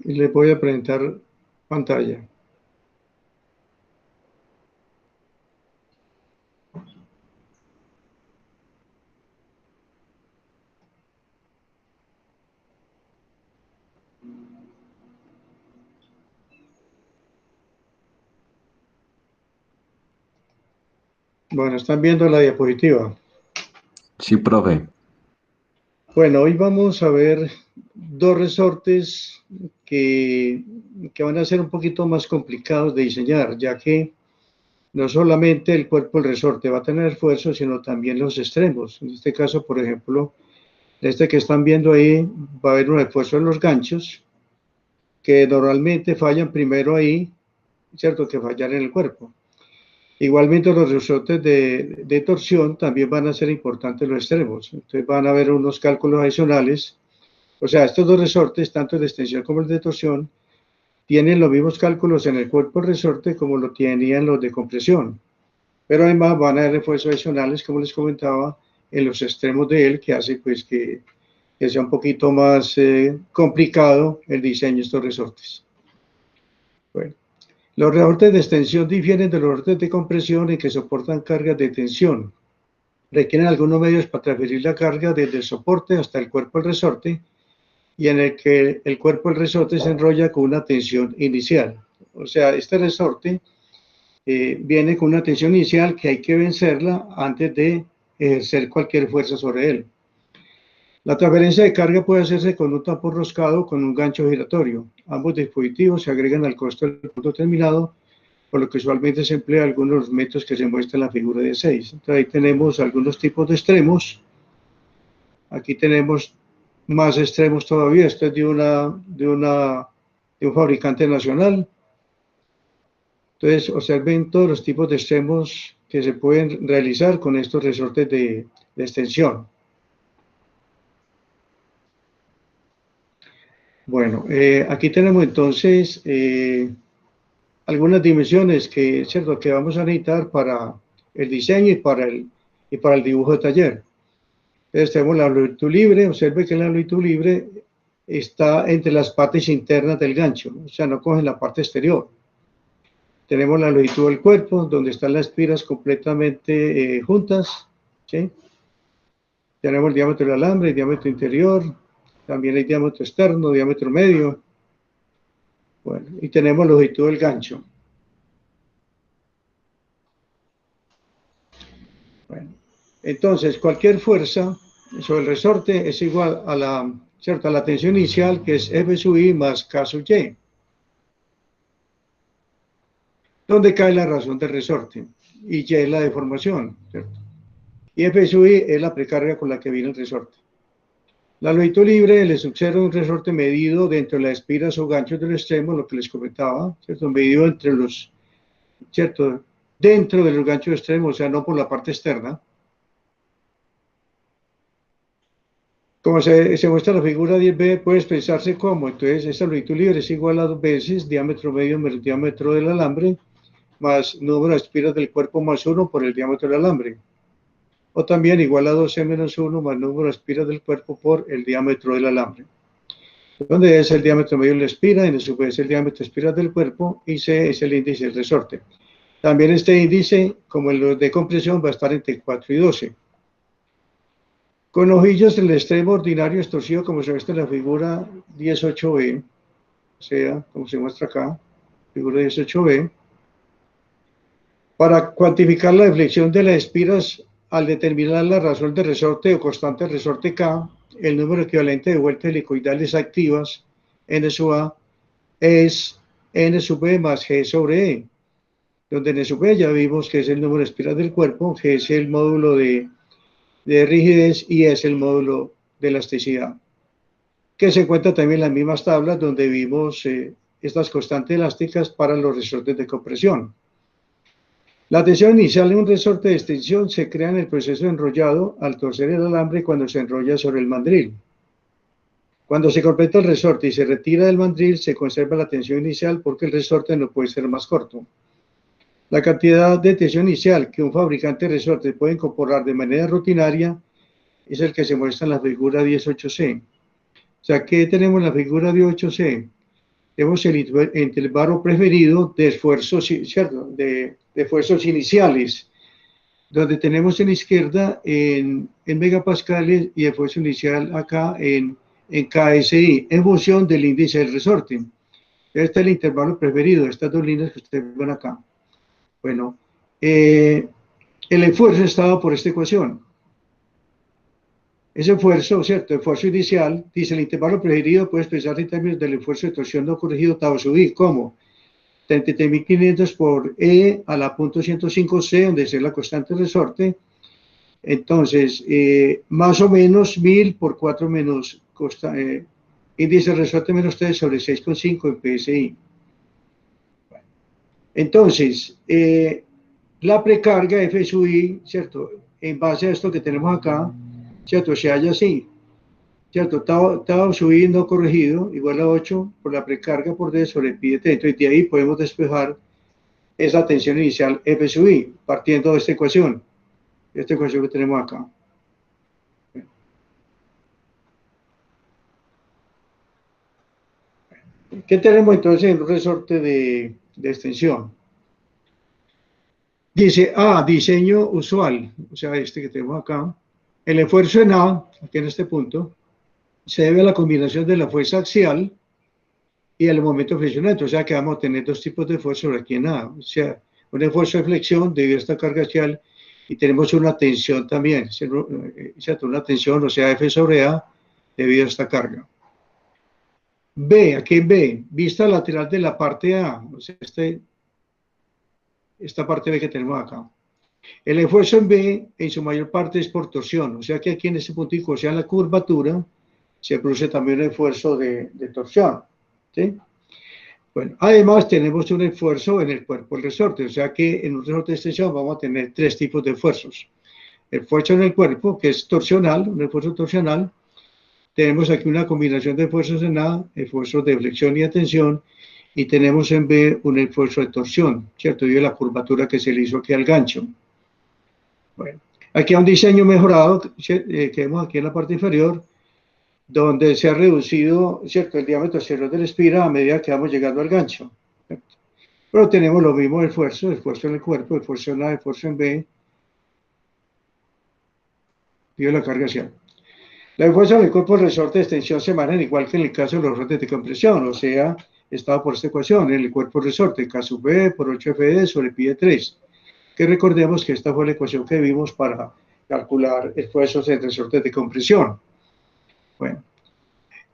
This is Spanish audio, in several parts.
y les voy a presentar pantalla. Bueno, están viendo la diapositiva. Sí, profe. Bueno, hoy vamos a ver dos resortes que van a ser un poquito más complicados de diseñar, ya que no solamente el cuerpo del resorte va a tener esfuerzo, sino también los extremos. En este caso, por ejemplo, este que están viendo ahí, va a haber un esfuerzo en los ganchos, que normalmente fallan primero ahí, ¿cierto?, que fallar en el cuerpo. Igualmente los resortes de torsión también van a ser importantes los extremos. Entonces van a haber unos cálculos adicionales. O sea, estos dos resortes, tanto el de extensión como el de torsión, tienen los mismos cálculos en el cuerpo del resorte como lo tenían los de compresión. Pero además van a haber refuerzos adicionales, como les comentaba, en los extremos de él, que hace pues que sea un poquito más complicado el diseño de estos resortes. Bueno, los resortes de extensión difieren de los resortes de compresión en que soportan cargas de tensión. Requieren algunos medios para transferir la carga desde el soporte hasta el cuerpo del resorte, y en el que el cuerpo del resorte se enrolla con una tensión inicial. O sea, este resorte viene con una tensión inicial que hay que vencerla antes de ejercer cualquier fuerza sobre él. La transferencia de carga puede hacerse con un tapón roscado o con un gancho giratorio. Ambos dispositivos se agregan al costo del punto terminado, por lo que usualmente se emplea algunos de los métodos que se muestran en la figura de 6. Entonces ahí tenemos algunos tipos de extremos. Aquí tenemos más extremos todavía. Esto es de un fabricante nacional. Entonces observen todos los tipos de extremos que se pueden realizar con estos resortes de extensión. Bueno, aquí tenemos entonces algunas dimensiones ¿cierto?, que vamos a necesitar para el diseño y para el dibujo de taller. Entonces tenemos la longitud libre. Observe que la longitud libre está entre las partes internas del gancho, o sea, no cogen la parte exterior. Tenemos la longitud del cuerpo, donde están las espiras completamente juntas, ¿sí? Tenemos el diámetro del alambre, el diámetro interior, también hay diámetro externo, diámetro medio. Bueno, y tenemos la longitud del gancho. Bueno, entonces cualquier fuerza sobre el resorte es igual a la tensión inicial, que es F sub I más K sub Y. ¿Dónde cae la razón del resorte? Y Y es la deformación, ¿cierto? Y F sub I es la precarga con la que viene el resorte. La longitud libre les observa un resorte medido dentro de las espiras o ganchos del extremo, lo que les comentaba, ¿cierto? Medido entre los, ¿cierto?, dentro de los ganchos extremos, o sea, no por la parte externa. Como se muestra en la figura 10b, puedes pensarse cómo. Entonces, esta longitud libre es igual a 2 veces diámetro medio menos diámetro del alambre, más número de espiras del cuerpo más 1 por el diámetro del alambre. O también igual a 2c menos 1 más número de espiras del cuerpo por el diámetro del alambre, donde es el diámetro medio de la espira, n sub es el diámetro de espiras del cuerpo, y c es el índice del resorte. También este índice, como en los de compresión, va a estar entre 4 y 12. Con ojillos en el extremo ordinario es torcido, como se muestra en la figura 18b, o sea, como se muestra acá, figura 18b. Para cuantificar la deflexión de las espiras, al determinar la razón de resorte o constante de resorte K, el número equivalente de vueltas helicoidales activas, N sub A, es N sub B más G sobre E, donde N sub B ya vimos que es el número de espiras del cuerpo, G es el módulo de rigidez y es el módulo de elasticidad, que se encuentra también en las mismas tablas donde vimos estas constantes elásticas para los resortes de compresión. La tensión inicial en un resorte de extensión se crea en el proceso de enrollado al torcer el alambre cuando se enrolla sobre el mandril. Cuando se completa el resorte y se retira del mandril, se conserva la tensión inicial porque el resorte no puede ser más corto. La cantidad de tensión inicial que un fabricante de resortes puede incorporar de manera rutinaria es el que se muestra en la figura 18C. O sea, ¿qué tenemos en la figura 18C? tenemos el intervalo preferido de esfuerzos, ¿cierto? De esfuerzos iniciales, donde tenemos en la izquierda en megapascales y esfuerzo inicial acá en KSI, en función del índice del resorte. Este es el intervalo preferido, estas dos líneas que ustedes ven acá. Bueno, el esfuerzo está dado por esta ecuación. Ese esfuerzo, ¿cierto? El esfuerzo inicial, dice el intervalo preferido puede expresarse en términos del esfuerzo de torsión no corregido tau sub i, ¿cómo? 33.500 por E a la 0.105C, donde es la constante de resorte. Entonces, más o menos 1000 por 4 menos índice de resorte menos 3 sobre 6,5 en PSI. Entonces, la precarga F sub I, ¿cierto? En base a esto que tenemos acá, ¿cierto? Se halla así, ¿cierto? Tau sub I no corregido igual a 8 por la precarga por D sobre pi de T. Entonces, de ahí podemos despejar esa tensión inicial F sub I, partiendo de esta ecuación que tenemos acá. ¿Qué tenemos entonces en un resorte de extensión? Dice diseño usual, o sea, este que tenemos acá. El esfuerzo en A, aquí en este punto, se debe a la combinación de la fuerza axial y el momento flexionante, o sea que vamos a tener dos tipos de esfuerzo sobre aquí en A, o sea, un esfuerzo de flexión debido a esta carga axial y tenemos una tensión también, ¿cierto? Una tensión, o sea, F sobre A debido a esta carga. B, aquí en B, vista lateral de la parte A, o sea, esta parte B que tenemos acá. El esfuerzo en B, en su mayor parte, es por torsión, o sea que aquí en este puntico, o sea, en la curvatura, se produce también un esfuerzo de torsión, ¿sí? Bueno, además tenemos un esfuerzo en el cuerpo del resorte, o sea que en un resorte de extensión vamos a tener tres tipos de esfuerzos. El esfuerzo en el cuerpo, que es torsional, un esfuerzo torsional. Tenemos aquí una combinación de esfuerzos en A, esfuerzos de flexión y de tensión, y tenemos en B un esfuerzo de torsión, ¿cierto? Debido a la curvatura que se le hizo aquí al gancho. Bueno, aquí hay un diseño mejorado que vemos aquí en la parte inferior, donde se ha reducido, ¿cierto?, el diámetro exterior de la espira a medida que vamos llegando al gancho, ¿cierto? Pero tenemos los mismos esfuerzos, esfuerzo en el cuerpo, esfuerzo en A, esfuerzo en B, y la carga axial. La esfuerzo en el cuerpo del resorte de extensión se maneja igual que en el caso de los resortes de compresión, o sea, estado por esta ecuación, en el cuerpo del resorte, K sub B por 8FD sobre pi de 3, que recordemos que esta fue la ecuación que vimos para calcular esfuerzos en resortes de compresión. Bueno,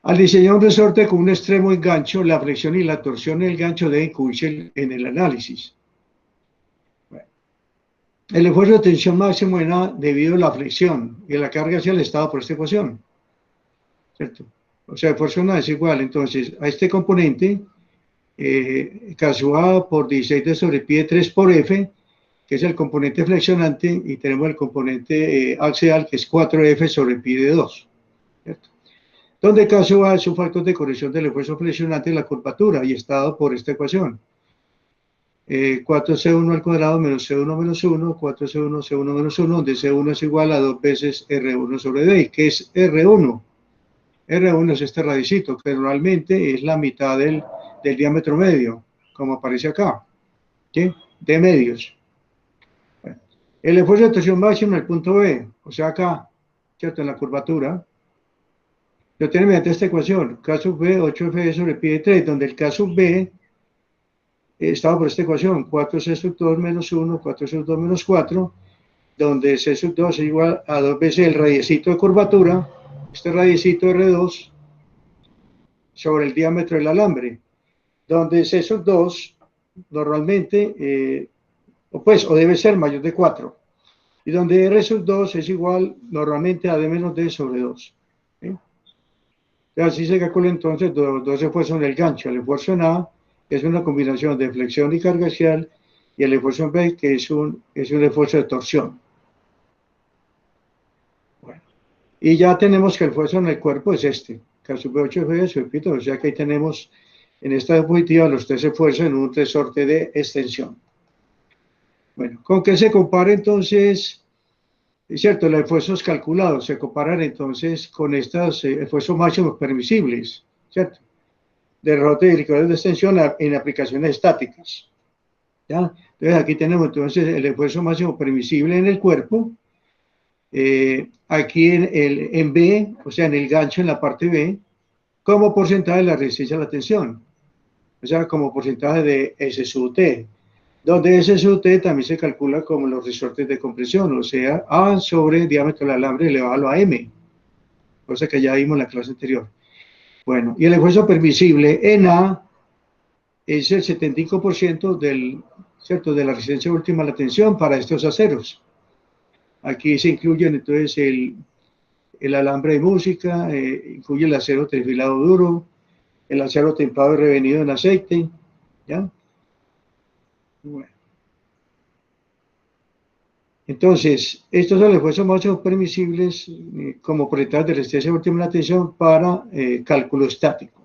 al diseñar un resorte con un extremo engancho, la flexión y la torsión en el gancho deben incluirse en el análisis. Bueno, el esfuerzo de tensión máximo en A debido a la flexión y la carga hacia el estado por esta ecuación, ¿cierto? O sea, esfuerzo en A es igual, entonces, a este componente, K sub A por 16 sobre pi de 3 por F, que es el componente flexionante, y tenemos el componente axial, que es 4F sobre pi de 2, ¿cierto? Donde K sub A es un factor de corrección del esfuerzo flexionante de la curvatura y está dado por esta ecuación. 4C1 al cuadrado menos C1 menos 1, 4C1, C1 menos 1, donde C1 es igual a 2 veces R1 sobre D, que es R1. R1 es este radicito, que normalmente es la mitad del diámetro medio, como aparece acá, ¿sí? De medios. Bueno, el esfuerzo de torsión máximo en el punto B, o sea acá, ¿cierto? En la curvatura, lo tiene mediante esta ecuación, K sub B, 8F sobre pi de 3, donde el K sub B estaba por esta ecuación, 4C sub 2 menos 1, 4C sub 2 menos 4, donde C sub 2 es igual a 2 veces el radiecito de curvatura, este radiecito R2, sobre el diámetro del alambre, donde C sub 2 normalmente, o debe ser mayor de 4, y donde R sub 2 es igual normalmente a D menos D sobre 2. ¿Sí? Así se calcula entonces dos esfuerzos en el gancho, el esfuerzo en A, que es una combinación de flexión y carga axial, y el esfuerzo en B, que es un esfuerzo de torsión. Bueno, y ya tenemos que el esfuerzo en el cuerpo es este, K sub 8 F sobre pi, o sea que ahí tenemos en esta diapositiva los tres esfuerzos en un resorte de extensión. Bueno, ¿con qué se compara entonces? Es cierto, los esfuerzos calculados se comparan entonces con estos esfuerzos máximos permisibles, ¿cierto? de resortes y licuadores de extensión en aplicaciones estáticas. ¿Ya? Entonces aquí tenemos entonces el esfuerzo máximo permisible en el cuerpo, aquí en B, o sea, en el gancho en la parte B, como porcentaje de la resistencia a la tensión, o sea, como porcentaje de S sub T, donde S sub T también se calcula como los resortes de compresión, o sea, A sobre el diámetro del alambre elevado a M, cosa que ya vimos en la clase anterior. Bueno, y el esfuerzo permisible en A es el 75% ¿cierto? De la resistencia última a la tensión para estos aceros. Aquí se incluyen entonces el alambre de música, incluye el acero trifilado duro, el acero templado y revenido en aceite, ¿ya? Bueno. Entonces, estos son los esfuerzos máximos permisibles como porcentaje de resistencia última a la tensión para cálculo estático.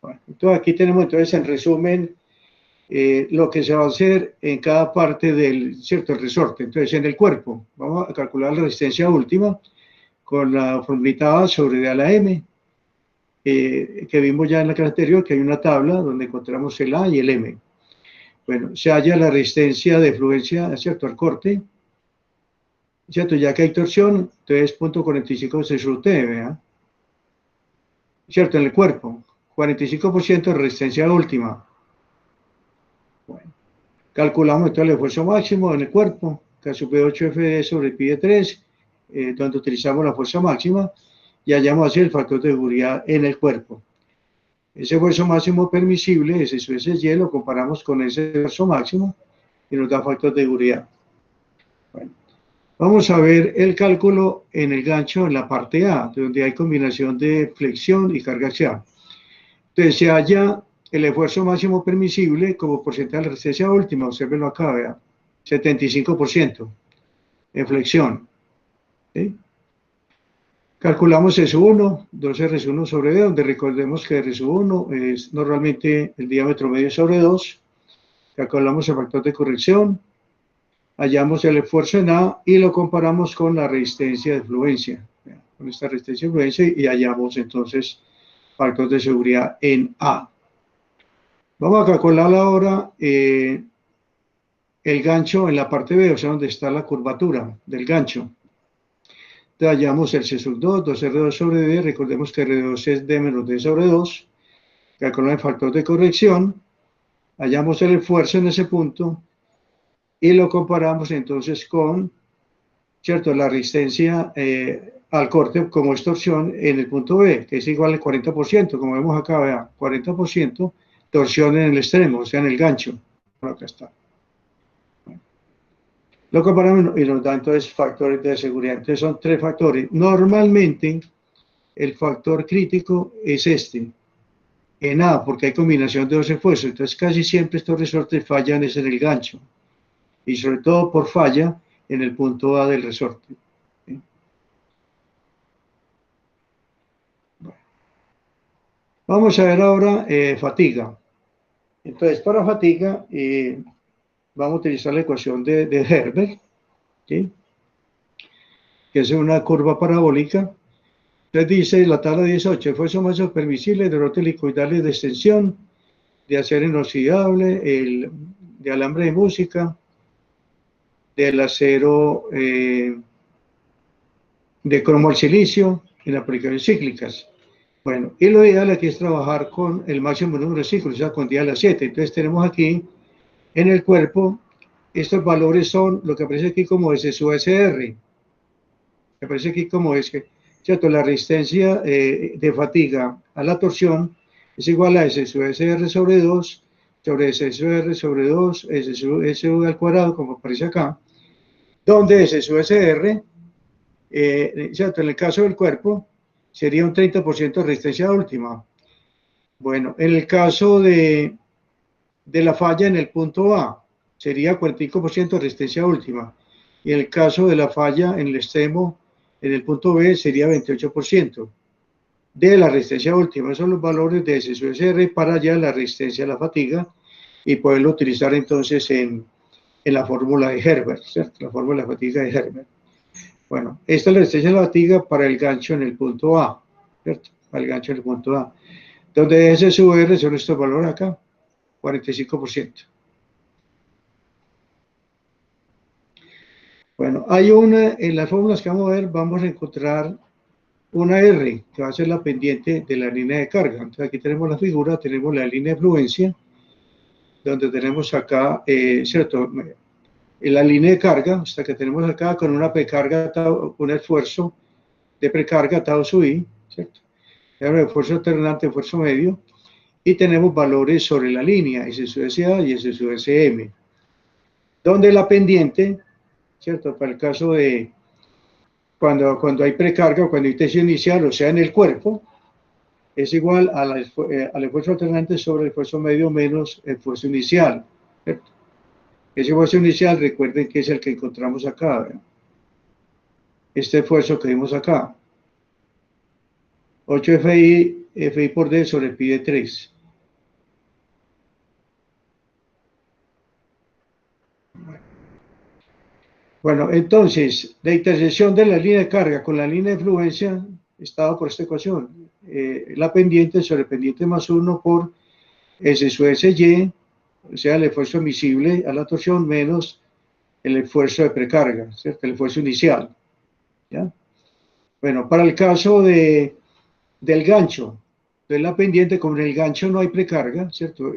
Bueno, entonces aquí tenemos entonces en resumen lo que se va a hacer en cada parte del cierto resorte. Entonces, en el cuerpo, vamos a calcular la resistencia última con la formulita A sobre D a la M, que vimos ya en la clase anterior, que hay una tabla donde encontramos el A y el M. Bueno, se halla la resistencia de fluencia, ¿cierto?, al corte, ¿cierto? Ya que hay torsión, entonces 0.45 se sub T, ¿verdad? ¿Cierto? En el cuerpo, 45% de resistencia última. Bueno, calculamos entonces el esfuerzo máximo en el cuerpo, K sub 8FD sobre pi de 3, donde utilizamos la fuerza máxima, y hallamos así el factor de seguridad en el cuerpo. Ese esfuerzo máximo permisible, ese Y, lo comparamos con ese esfuerzo máximo y nos da factor de seguridad. Bueno, vamos a ver el cálculo en el gancho en la parte A, donde hay combinación de flexión y carga axial. Entonces se halla el esfuerzo máximo permisible como porcentaje de la resistencia última, observenlo acá, vea, 75% en flexión. ¿Sí? Calculamos S1, 2R1 sobre D, donde recordemos que R1 es normalmente el diámetro medio sobre 2. Calculamos el factor de corrección, hallamos el esfuerzo en A y lo comparamos con la resistencia de fluencia. Con esta resistencia de fluencia y hallamos entonces factor de seguridad en A. Vamos a calcular ahora el gancho en la parte B, o sea, donde está la curvatura del gancho. Entonces hallamos el C sub 2, 2R2 sobre D, recordemos que R2 es D menos D sobre 2, calculamos el factor de corrección, hallamos el esfuerzo en ese punto y lo comparamos entonces con, ¿cierto?, la resistencia al corte como extorsión en el punto B, que es igual al 40%, como vemos acá, vean, 40% torsión en el extremo, o sea, en el gancho. Acá está. Lo comparamos y nos da entonces factores de seguridad. Entonces son 3 factores. Normalmente el factor crítico es este, en A, porque hay combinación de 2 esfuerzos. Entonces casi siempre estos resortes fallan es en el gancho. Y sobre todo por falla en el punto A del resorte. ¿Sí? Bueno. Vamos a ver ahora fatiga. Entonces para fatiga vamos a utilizar la ecuación de Herbert, ¿sí?, que es una curva parabólica. Entonces dice la tabla 18, esfuerzo máximo permisible de resortes helicoidales de extensión, de acero inoxidable, de alambre de música, del acero de cromo al silicio, en aplicaciones cíclicas. Bueno, y lo ideal aquí es trabajar con el máximo número de ciclos, o sea, con dial a 7. Entonces tenemos aquí en el cuerpo, estos valores son lo que aparece aquí como S sub SR. Me parece aquí como es que, ¿cierto?, la resistencia de fatiga a la torsión es igual a S sub SR sobre 2, sobre S sub R sobre 2, S sub SU al cuadrado, como aparece acá, donde S sub SR, ¿cierto?, en el caso del cuerpo, sería un 30% de resistencia última. Bueno, en el caso de la falla en el punto A, sería 45% de resistencia última. Y en el caso de la falla en el extremo, en el punto B, sería 28% de la resistencia última. Esos son los valores de SSR para ya la resistencia a la fatiga y poderlo utilizar entonces en la fórmula de Herbert, ¿cierto? La fórmula de fatiga de Herbert. Bueno, esta es la resistencia a la fatiga para el gancho en el punto A, ¿cierto? Para el gancho en el punto A. donde SSVR son estos valores acá, 45%. Bueno, hay en las fórmulas que vamos a ver, vamos a encontrar una R, que va a ser la pendiente de la línea de carga. Entonces aquí tenemos la figura, tenemos la línea de fluencia, donde tenemos acá, ¿cierto? En la línea de carga, hasta que tenemos acá con una precarga, un esfuerzo de precarga tau sub i, ¿cierto? Esfuerzo alternante, esfuerzo medio, y tenemos valores sobre la línea, S sub SA y S sub SM, donde la pendiente, ¿cierto? Para el caso de cuando hay precarga o cuando hay tensión inicial, o sea, en el cuerpo, es igual al esfuerzo alternante sobre el esfuerzo medio menos el esfuerzo inicial, ¿cierto? Ese esfuerzo inicial, recuerden que es el que encontramos acá, ¿verdad? Este esfuerzo que vimos acá, 8 FI por D sobre pi de 3. Bueno, entonces, la intersección de la línea de carga con la línea de fluencia está dado por esta ecuación. La pendiente sobre pendiente más 1 por S sub SY, o sea, el esfuerzo admisible a la torsión menos el esfuerzo de precarga, ¿cierto? El esfuerzo inicial, ¿ya? Bueno, para el caso del gancho, de la pendiente, como en el gancho no hay precarga, ¿cierto?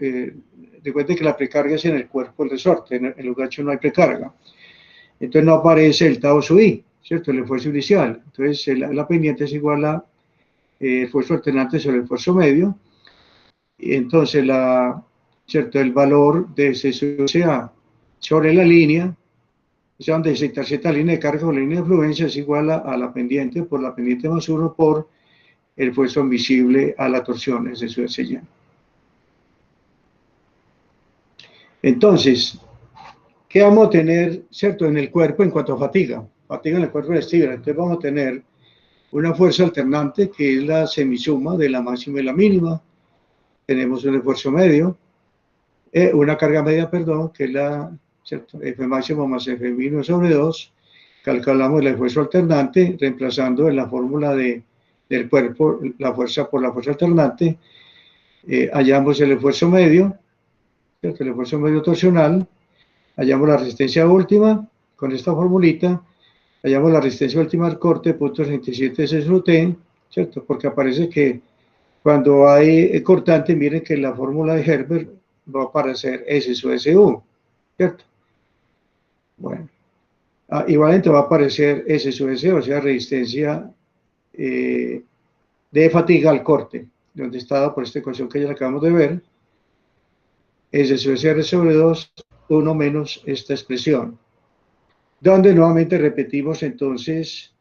Recuerden que la precarga es en el cuerpo del resorte, en el gancho no hay precarga. Entonces no aparece el tau sub i, ¿cierto? El esfuerzo inicial. Entonces la pendiente es igual a esfuerzo alternante sobre el esfuerzo medio. Y entonces ¿cierto? El valor de S sub A sobre la línea, o sea, donde se intersecta la línea de carga con la línea de fluencia, es igual a la pendiente por la pendiente más 1 por el esfuerzo admisible a la torsión, S sub SY. Entonces, ¿qué vamos a tener, cierto, en el cuerpo en cuanto a fatiga? Fatiga en el cuerpo vestibular. Entonces vamos a tener una fuerza alternante que es la semisuma de la máxima y la mínima. Tenemos un esfuerzo medio, una carga media, perdón, que es la, ¿cierto? F máximo más F mínimo sobre 2. Calculamos el esfuerzo alternante, reemplazando en la fórmula del cuerpo la fuerza por la fuerza alternante. Hallamos el esfuerzo medio, ¿cierto? El esfuerzo medio torsional. Hallamos la resistencia última con esta formulita. Hallamos la resistencia última al corte, .67 S sub T, ¿cierto? Porque aparece que cuando hay cortante, miren que en la fórmula de Herbert va a aparecer S sub SU, ¿cierto? Bueno, igualmente va a aparecer S sub S, o sea, resistencia de fatiga al corte, donde está dado por esta ecuación que ya acabamos de ver. S sub S R sobre 2, 1 menos esta expresión, donde nuevamente repetimos entonces,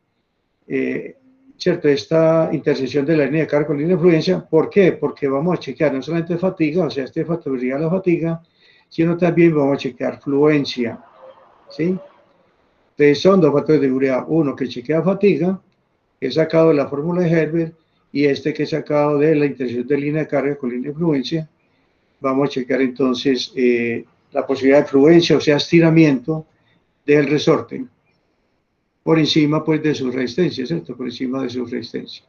¿cierto? Esta intersección de la línea de carga con la línea de fluencia. ¿Por qué? Porque vamos a chequear no solamente fatiga, o sea, este factorial de la fatiga, sino también vamos a chequear fluencia, ¿sí? Entonces son dos factores de seguridad, uno que chequea fatiga, que he sacado de la fórmula de Herbert, y este que he sacado de la intersección de línea de carga con línea de fluencia. Vamos a checar entonces la posibilidad de fluencia, o sea, estiramiento del resorte por encima pues de su resistencia, ¿cierto? Por encima de su resistencia.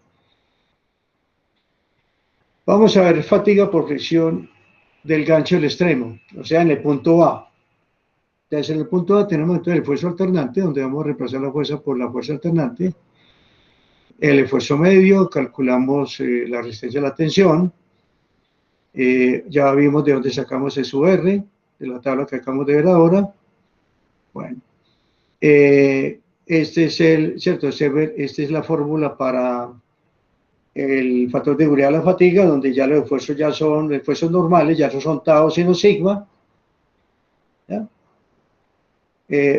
Vamos a ver fatiga por fricción del gancho del extremo, o sea, en el punto A. Entonces, en el punto A tenemos entonces el esfuerzo alternante, donde vamos a reemplazar la fuerza por la fuerza alternante. El esfuerzo medio, calculamos la resistencia a la tensión. Ya vimos de dónde sacamos el sub R, de la tabla que acabamos de ver ahora. Bueno, este es ¿cierto? Esta es la fórmula para el factor de seguridad de la fatiga, donde ya los esfuerzos ya son esfuerzos normales, ya son tau sino sigma. ¿Ya?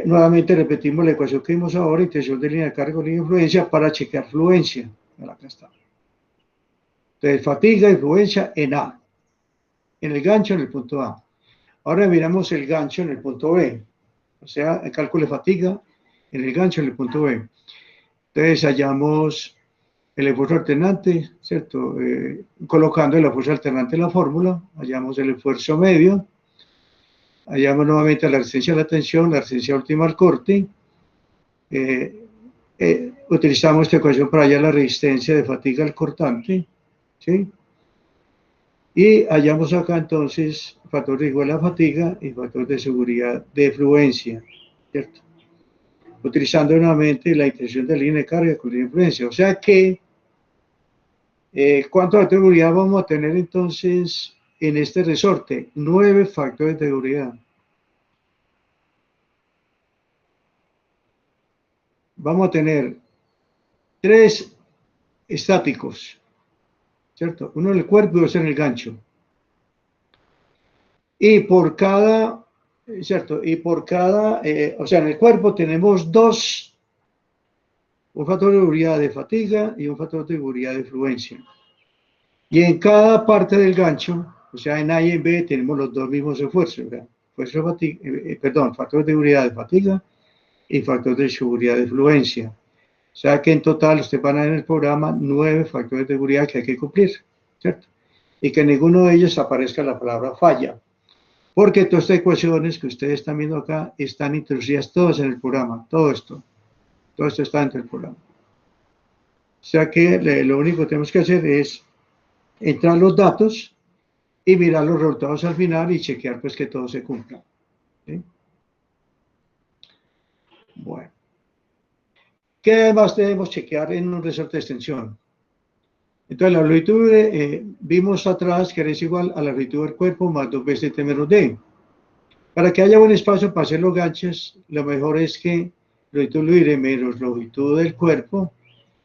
Nuevamente repetimos la ecuación que vimos ahora, intersección de línea de carga con línea de fluencia para chequear fluencia. Acá está. Entonces, fatiga y fluencia en A, en el gancho en el punto A. Ahora miramos el gancho en el punto B, o sea, el cálculo de fatiga en el gancho en el punto B. Entonces, hallamos el esfuerzo alternante, ¿cierto? Colocando el esfuerzo alternante en la fórmula, hallamos el esfuerzo medio, hallamos nuevamente la resistencia a la tensión, la resistencia última al corte. Utilizamos esta ecuación para hallar la resistencia de fatiga al cortante, ¿sí? Y hallamos acá entonces factor de riesgo de la fatiga y factor de seguridad de fluencia, ¿cierto? Utilizando nuevamente la intersección de línea de carga con línea de influencia. O sea que, ¿cuántos factores de seguridad vamos a tener entonces en este resorte? 9 factores de seguridad. Vamos a tener 3 estáticos, ¿cierto? Uno en el cuerpo y otro en el gancho. Y por cada, ¿cierto? Y por cada, o sea, en el cuerpo tenemos 2, un factor de seguridad de fatiga y un factor de seguridad de fluencia. Y en cada parte del gancho, o sea, en A y en B, tenemos los 2 mismos esfuerzos, ¿verdad? Factor de seguridad de fatiga y factor de seguridad de fluencia. O sea que en total usted van a ver en el programa 9 factores de seguridad que hay que cumplir, ¿cierto? Y que en ninguno de ellos aparezca la palabra falla. Porque todas estas ecuaciones que ustedes están viendo acá están introducidas todas en el programa, todo esto está dentro del programa. O sea que lo único que tenemos que hacer es entrar los datos y mirar los resultados al final y chequear pues que todo se cumpla. ¿Sí? Bueno. ¿Qué además debemos chequear en un resorte de extensión? Entonces la longitud vimos atrás que es igual a la longitud del cuerpo más 2 veces T menos D. Para que haya buen espacio para hacer los ganchos, lo mejor es que longitud libre menos longitud del cuerpo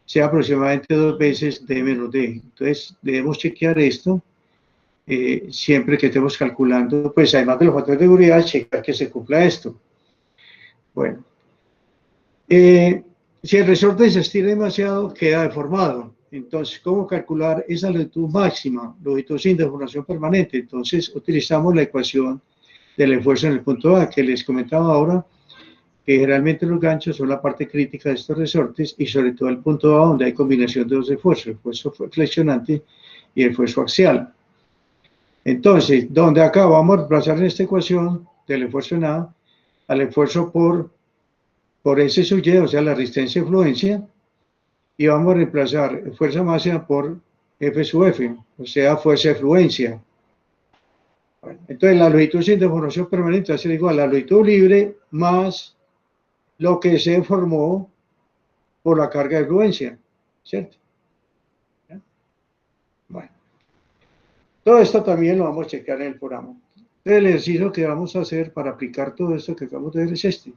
sea aproximadamente 2 veces D menos D. Entonces debemos chequear esto siempre que estemos calculando, pues además de los factores de seguridad, checar que se cumpla esto. Bueno, si el resorte se estira demasiado, queda deformado. Entonces, ¿cómo calcular esa longitud máxima? Longitud sin deformación permanente. Entonces, utilizamos la ecuación del esfuerzo en el punto A, que les comentaba ahora, que generalmente los ganchos son la parte crítica de estos resortes y sobre todo el punto A, donde hay combinación de 2 esfuerzos, el esfuerzo flexionante y el esfuerzo axial. Entonces, donde acá vamos a reemplazar en esta ecuación del esfuerzo en A al esfuerzo por S sub Y, o sea, la resistencia de fluencia, y vamos a reemplazar fuerza máxima por F sub F, o sea, fuerza de fluencia. Bueno, entonces, la longitud sin deformación permanente va a ser igual a la longitud libre más lo que se formó por la carga de fluencia, ¿cierto? Bueno, todo esto también lo vamos a checar en el programa. El ejercicio que vamos a hacer para aplicar todo esto que acabamos de ver es este.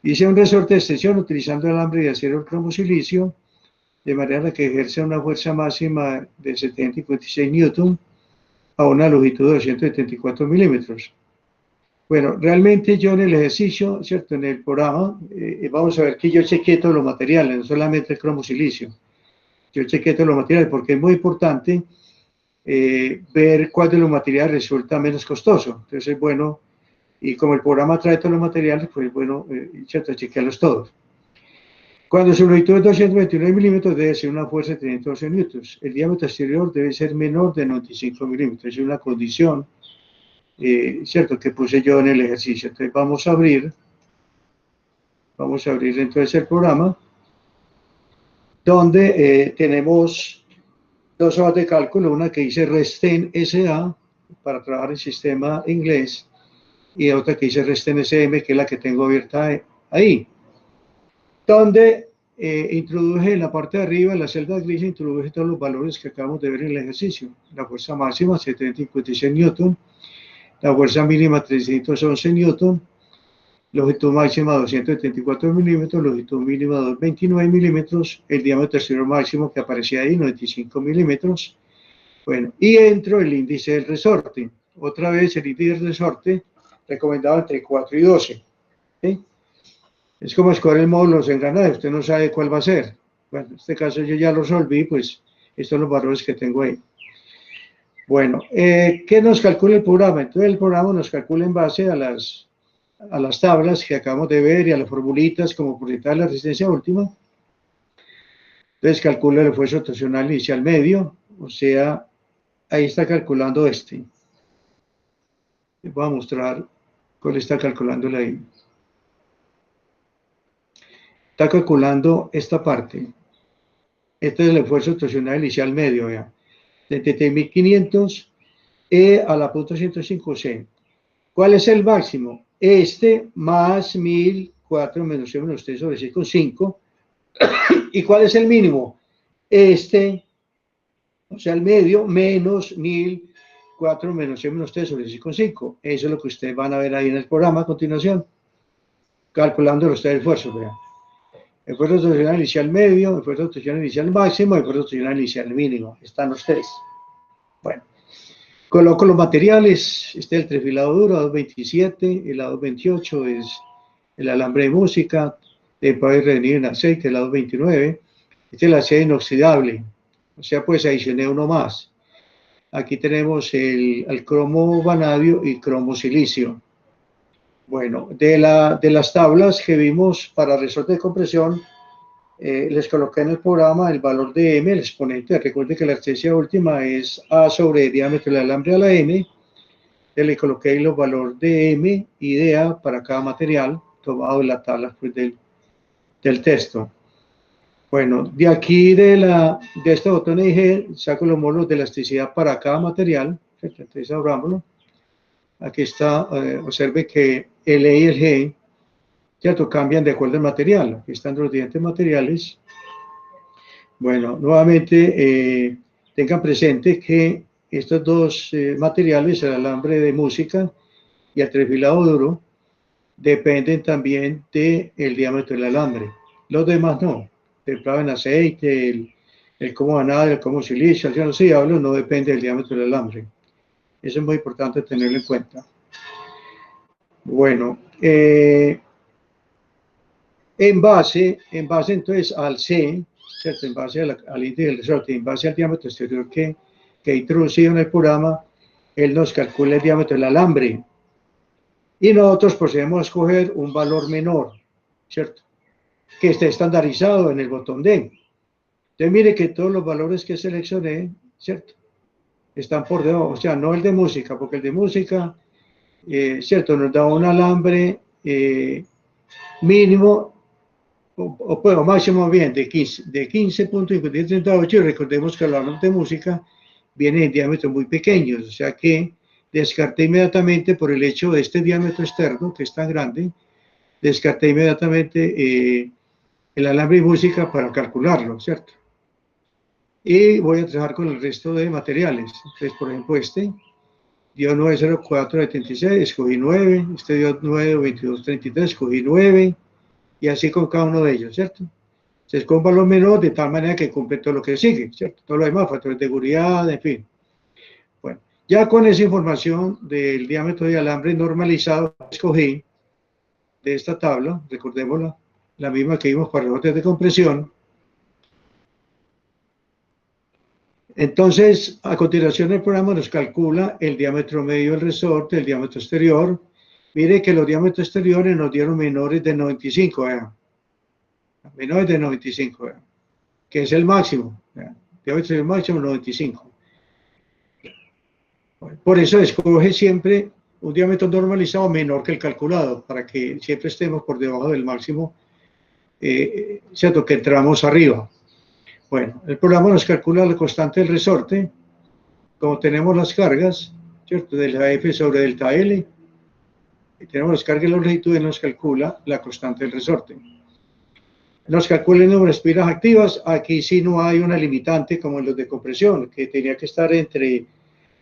Hice un resorte de extensión utilizando alambre de acero cromosilicio, de manera que ejerce una fuerza máxima de 756 newton a una longitud de 274 milímetros. Bueno, realmente yo en el ejercicio, ¿cierto? En el programa, vamos a ver que yo chequeé todos los materiales, no solamente el cromosilicio. Yo chequeé todos los materiales porque es muy importante ver cuál de los materiales resulta menos costoso. Entonces es bueno, y como el programa trae todos los materiales, pues es bueno, ¿cierto? Chequearlos todos. Cuando su longitud es 229 milímetros, debe ser una fuerza de 312 newtons. El diámetro exterior debe ser menor de 95 milímetros. Es una condición, ¿cierto?, que puse yo en el ejercicio. Entonces vamos a abrir entonces el programa, donde tenemos 2 hojas de cálculo, una que dice Resten SA, para trabajar el sistema inglés, y otra que dice Resten SM, que es la que tengo abierta ahí, donde introduje en la parte de arriba, en la celda gris, introduje todos los valores que acabamos de ver en el ejercicio. La fuerza máxima, 756 newton, la fuerza mínima, 311 newton, longitud máxima, 274 milímetros, longitud mínima, 229 milímetros, el diámetro exterior máximo que aparecía ahí, 95 milímetros. Bueno, y entro el índice del resorte. Otra vez el índice del resorte recomendado entre 4 y 12. ¿Sí? Es como escoger el módulo de los engranajes, usted no sabe cuál va a ser. Bueno, en este caso yo ya lo resolví, pues estos son los valores que tengo ahí. Bueno, ¿qué nos calcula el programa? Entonces el programa nos calcula en base a las tablas que acabamos de ver y a las formulitas como porcentaje de la resistencia última. Entonces calcula el esfuerzo torsional inicial medio, o sea, ahí está calculando este. Les voy a mostrar cuál está calculando ahí. Está calculando esta parte. Este es el esfuerzo torsional inicial medio, vean. 33.500, E a la punto 105C. ¿Cuál es el máximo? Este más 1.004 menos C menos T sobre 6,5. ¿Y cuál es el mínimo? Este, o sea, el medio, menos 1.004 menos C menos T sobre 6,5. Eso es lo que ustedes van a ver ahí en el programa a continuación, calculando los tres esfuerzos. Vean. Esfuerzo total inicial medio, esfuerzo total inicial máximo, esfuerzo total inicial mínimo. Están los tres. Bueno, coloco los materiales. Este es el trifilado duro, a 227, el a 228 es el alambre de música, de poder revenir en aceite, el a 229. Este es el acero inoxidable, o sea, pues adicioné uno más. Aquí tenemos el cromo vanadio y cromo silicio. Bueno, de las tablas que vimos para resorte de compresión, les coloqué en el programa el valor de M, el exponente. Recuerden que la extensión última es A sobre el diámetro del alambre a la M. Le coloqué los valores de M y de A para cada material, tomado de la tabla pues, del texto. Bueno, de aquí de este botón dije, saco los módulos de elasticidad para cada material. Entonces abrámoslo. Aquí está, observe que el E y el G, ¿cierto? Cambian de acuerdo al material. Aquí están los diferentes materiales. Bueno, nuevamente tengan presente que estos dos materiales, el alambre de música y el trifilado duro, dependen también del diámetro del alambre. Los demás no. El plavo en aceite, el como vanadio, el como silicio, el inoxidable no depende del diámetro del alambre. Eso es muy importante tenerlo en cuenta. Bueno, en base entonces al C, ¿cierto? En base al índice del resorte, en base al diámetro exterior que he introducido en el programa, él nos calcula el diámetro del alambre. Y nosotros procedemos a escoger un valor menor, ¿cierto? Que esté estandarizado en el botón D. Entonces mire que todos los valores que seleccioné, ¿cierto? Están por debajo, o sea, no el de música, porque el de música, ¿cierto? Nos da un alambre mínimo o máximo bien de 15.5338, y recordemos que el alambre de música viene en diámetros muy pequeños, o sea que descarté inmediatamente por el hecho de este diámetro externo, que es tan grande, descarté inmediatamente el alambre de música para calcularlo, ¿cierto? Y voy a trabajar con el resto de materiales. Entonces, por ejemplo, este dio 904.76, escogí 9, este dio 922.33, escogí 9, y así con cada uno de ellos, ¿cierto? Se escoge un valor menor de tal manera que cumple todo lo que sigue, ¿cierto? Todo lo demás, factores de seguridad, en fin. Bueno, ya con esa información del diámetro de alambre normalizado, escogí de esta tabla, recordémosla, la misma que vimos para resortes de compresión. Entonces, a continuación el programa nos calcula el diámetro medio del resorte, el diámetro exterior. Mire que los diámetros exteriores nos dieron menores de 95, vean. Menores de 95, vean. Que es el máximo. Vean. Diámetro del máximo 95. Por eso escoge siempre un diámetro normalizado menor que el calculado, para que siempre estemos por debajo del máximo, ¿cierto? Que entramos arriba. Bueno, el programa nos calcula la constante del resorte, como tenemos las cargas, ¿cierto? Delta F sobre delta L, y tenemos las cargas y la longitud, y nos calcula la constante del resorte. Nos calcula el número de espiras activas. Aquí sí no hay una limitante como en los de compresión, que tenía que estar entre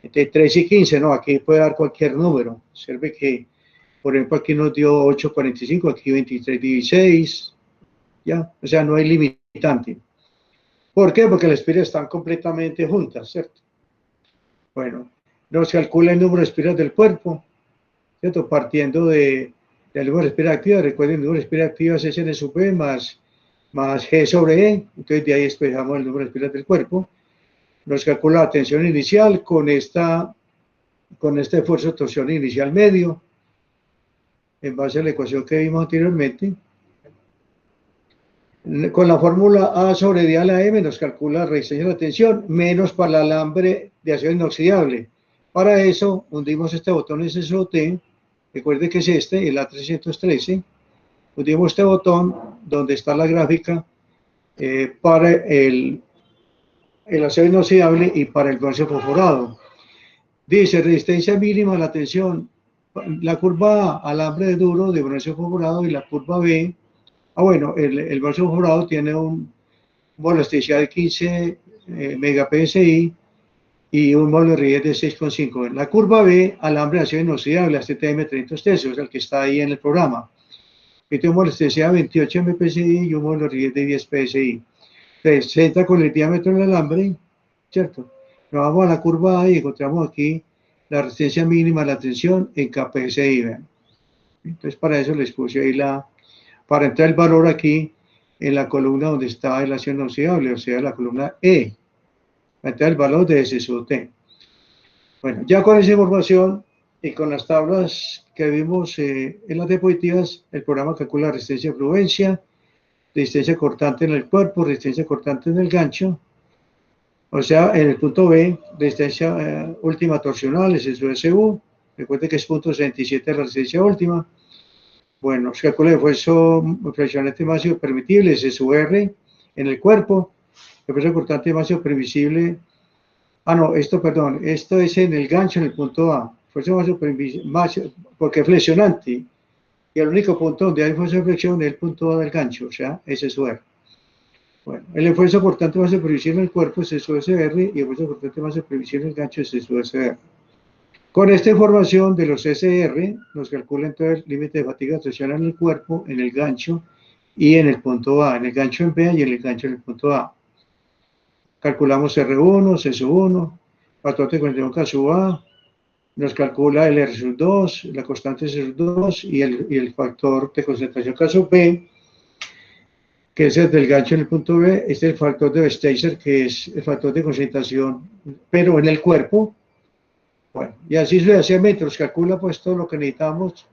3 y 15, no, aquí puede dar cualquier número. Observe que, por ejemplo, aquí nos dio 8.45, aquí 23.16, ¿ya? O sea, no hay limitante. ¿Por qué? Porque las espiras están completamente juntas, ¿cierto? Bueno, nos calcula el número de espiras del cuerpo, ¿cierto? Partiendo del número de espiras activas. Recuerden, el número de espiras activas es N sub P más G sobre E. Entonces, de ahí despejamos el número de espiras del cuerpo. Nos calcula la tensión inicial con este esfuerzo de torsión inicial medio, en base a la ecuación que vimos anteriormente. Con la fórmula A sobre D a la M nos calcula el rediseño de la tensión, menos para el alambre de acero inoxidable. Para eso, hundimos este botón SSOT, recuerde que es este, el A313, hundimos este botón donde está la gráfica para el el acero inoxidable y para el bronce fosforado. Dice resistencia mínima a la tensión, la curva A, alambre de duro de bronce fosforado, y la curva B, bueno, el bronce fosforado tiene un módulo de elasticidad de 15 megapsi y un módulo de rigidez de 6,5. La curva B, alambre de acero inoxidable, ASTM 300 tercios, el que está ahí en el programa. Y tiene un módulo de elasticidad de 28 mpsi y un módulo de rigidez de 10 psi. Entonces, se entra con el diámetro del alambre, ¿cierto? Nos vamos a la curva A y encontramos aquí la resistencia mínima a la tensión en kPsi. ¿Ven? Entonces, para eso les puse ahí para entrar el valor aquí en la columna donde está el acero inoxidable, o sea, la columna E. Para entrar el valor de S sub T. Bueno, ya con esa información y con las tablas que vimos en las diapositivas, el programa calcula resistencia de fluencia, resistencia cortante en el cuerpo, resistencia cortante en el gancho, o sea, en el punto B, resistencia última torsional, es su SU, recuerde que es punto 67 la resistencia última. Bueno, se calcula el esfuerzo fraccionante máximo permitible, es su R en el cuerpo, el esfuerzo cortante máximo permisible. Esto es en el gancho, en el punto A, esfuerzo máximo, porque es flexionante, y el único punto donde hay fuerza de flexión es el punto A del gancho, o sea, ese es su R. Bueno, el esfuerzo cortante más previsible en el cuerpo es su SR y el esfuerzo cortante más previsible en el gancho es su SR. Con esta información de los SR, nos calcula entonces el límite de fatiga tensional en el cuerpo, en el gancho y en el punto A, en el gancho en B y en el gancho en el punto A. Calculamos R1, C sub 1, factor de concentración K sub A, nos calcula el R sub 2, la constante C sub 2 y el factor de concentración K sub B, que es el del gancho en el punto B. Este es el factor de Westeiser, que es el factor de concentración, pero en el cuerpo. Bueno, y así sucesivamente nos calcula pues todo lo que necesitamos,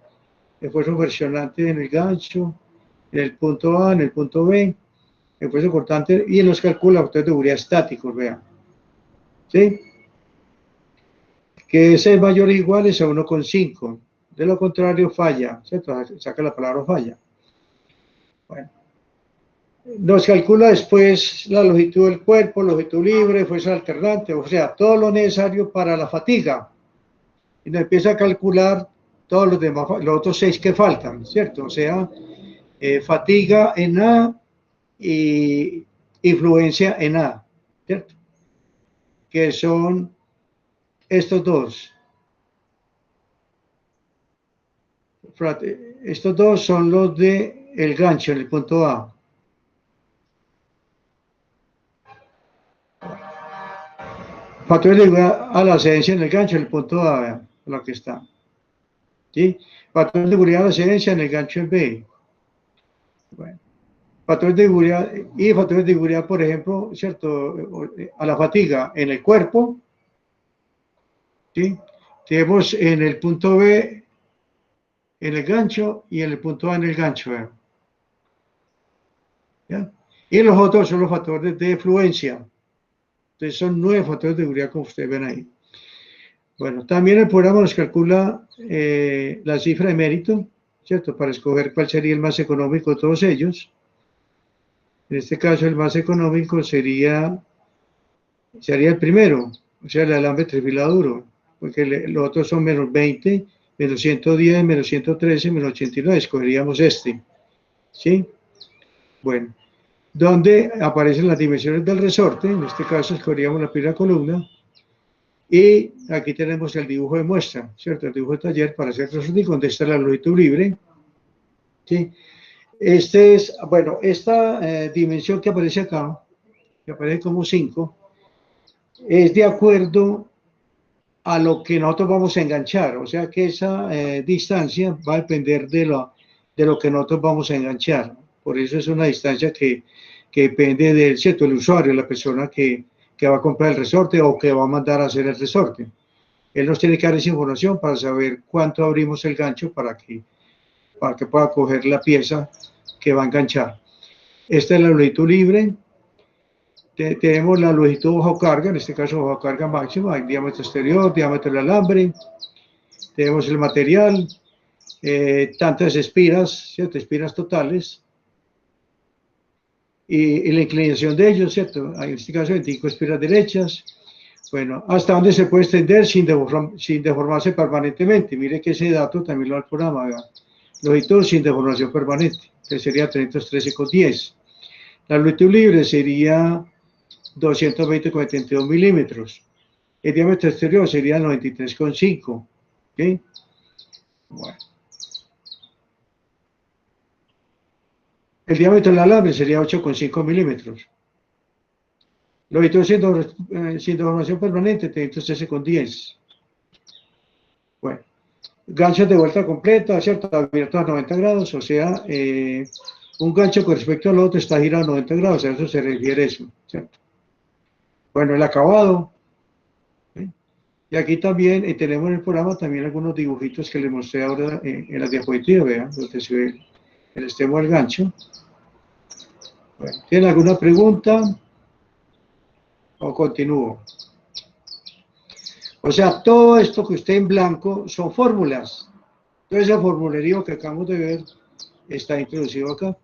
el esfuerzo versionante en el gancho, en el punto A, en el punto B, el esfuerzo cortante, y nos calcula factores de seguridad estáticos, vean. ¿Sí? Que es mayor o iguales a 1,5. De lo contrario, falla, ¿cierto? Saca la palabra falla. Bueno. Nos calcula después la longitud del cuerpo, longitud libre, fuerza alternante, o sea, todo lo necesario para la fatiga. Y nos empieza a calcular todos los demás, los otros 6 que faltan, ¿cierto? O sea, fatiga en A y influencia en A, ¿cierto? Que son estos dos. Estos dos son los de el gancho en el punto A. Factores de seguridad a la excedencia en el gancho, en el punto A, vean, lo que está. ¿Sí? Factores de seguridad a la excedencia en el gancho en B. Bueno. Factores de seguridad y factores de seguridad, por ejemplo, ¿cierto? A la fatiga en el cuerpo. ¿Sí? Tenemos en el punto B en el gancho y en el punto A en el gancho. ¿Ya? Y los otros son los factores de fluencia. Entonces son 9 factores de seguridad, como ustedes ven ahí. Bueno, también el programa nos calcula la cifra de mérito, ¿cierto? Para escoger cuál sería el más económico de todos ellos. En este caso, el más económico sería el primero, o sea, el alambre trifilado duro, porque los otros son menos 20, menos 110, menos 113, menos 89, escogeríamos este. ¿Sí? Bueno, donde aparecen las dimensiones del resorte, en este caso escogeríamos la primera columna, y aquí tenemos el dibujo de muestra, ¿cierto? El dibujo de taller para hacer resorte, donde está la longitud libre. ¿Sí? Este es, bueno, esta dimensión que aparece acá, que aparece como 5, es de acuerdo a lo que nosotros vamos a enganchar, o sea que esa distancia va a depender de lo que nosotros vamos a enganchar. Por eso es una distancia que depende del, ¿cierto?, el usuario, la persona que va a comprar el resorte o que va a mandar a hacer el resorte. Él nos tiene que dar esa información para saber cuánto abrimos el gancho para que pueda coger la pieza que va a enganchar. Esta es la longitud libre. Tenemos la longitud bajo carga, en este caso bajo carga máxima, hay diámetro exterior, diámetro del alambre. Tenemos el material, tantas espiras, ¿cierto? Espiras totales. y la inclinación de ellos, ¿cierto? En este caso 25 espiras derechas. Bueno, hasta dónde se puede extender sin deformarse permanentemente. Mire que ese dato también lo da el programa, ¿verdad? Longitud sin deformación permanente, que sería 313,10. La longitud libre sería 220,72 milímetros. El diámetro exterior sería 93,5. ¿Okay? Bueno. El diámetro del alambre sería 8,5 milímetros. Longitud sin deformación permanente, 313,10. Bueno. Ganchos de vuelta completa, ¿cierto? Abiertos a 90 grados, o sea, un gancho con respecto al otro está girado a 90 grados, a eso se refiere eso, ¿cierto? Bueno, el acabado. ¿Sí? Y aquí también tenemos en el programa también algunos dibujitos que les mostré ahora en las diapositivas, vean, donde se ve el extremo del gancho. Bueno, ¿tienen alguna pregunta? ¿O continúo? O sea, todo esto que usted en blanco son fórmulas. Todo ese formulario que acabamos de ver está introducido acá.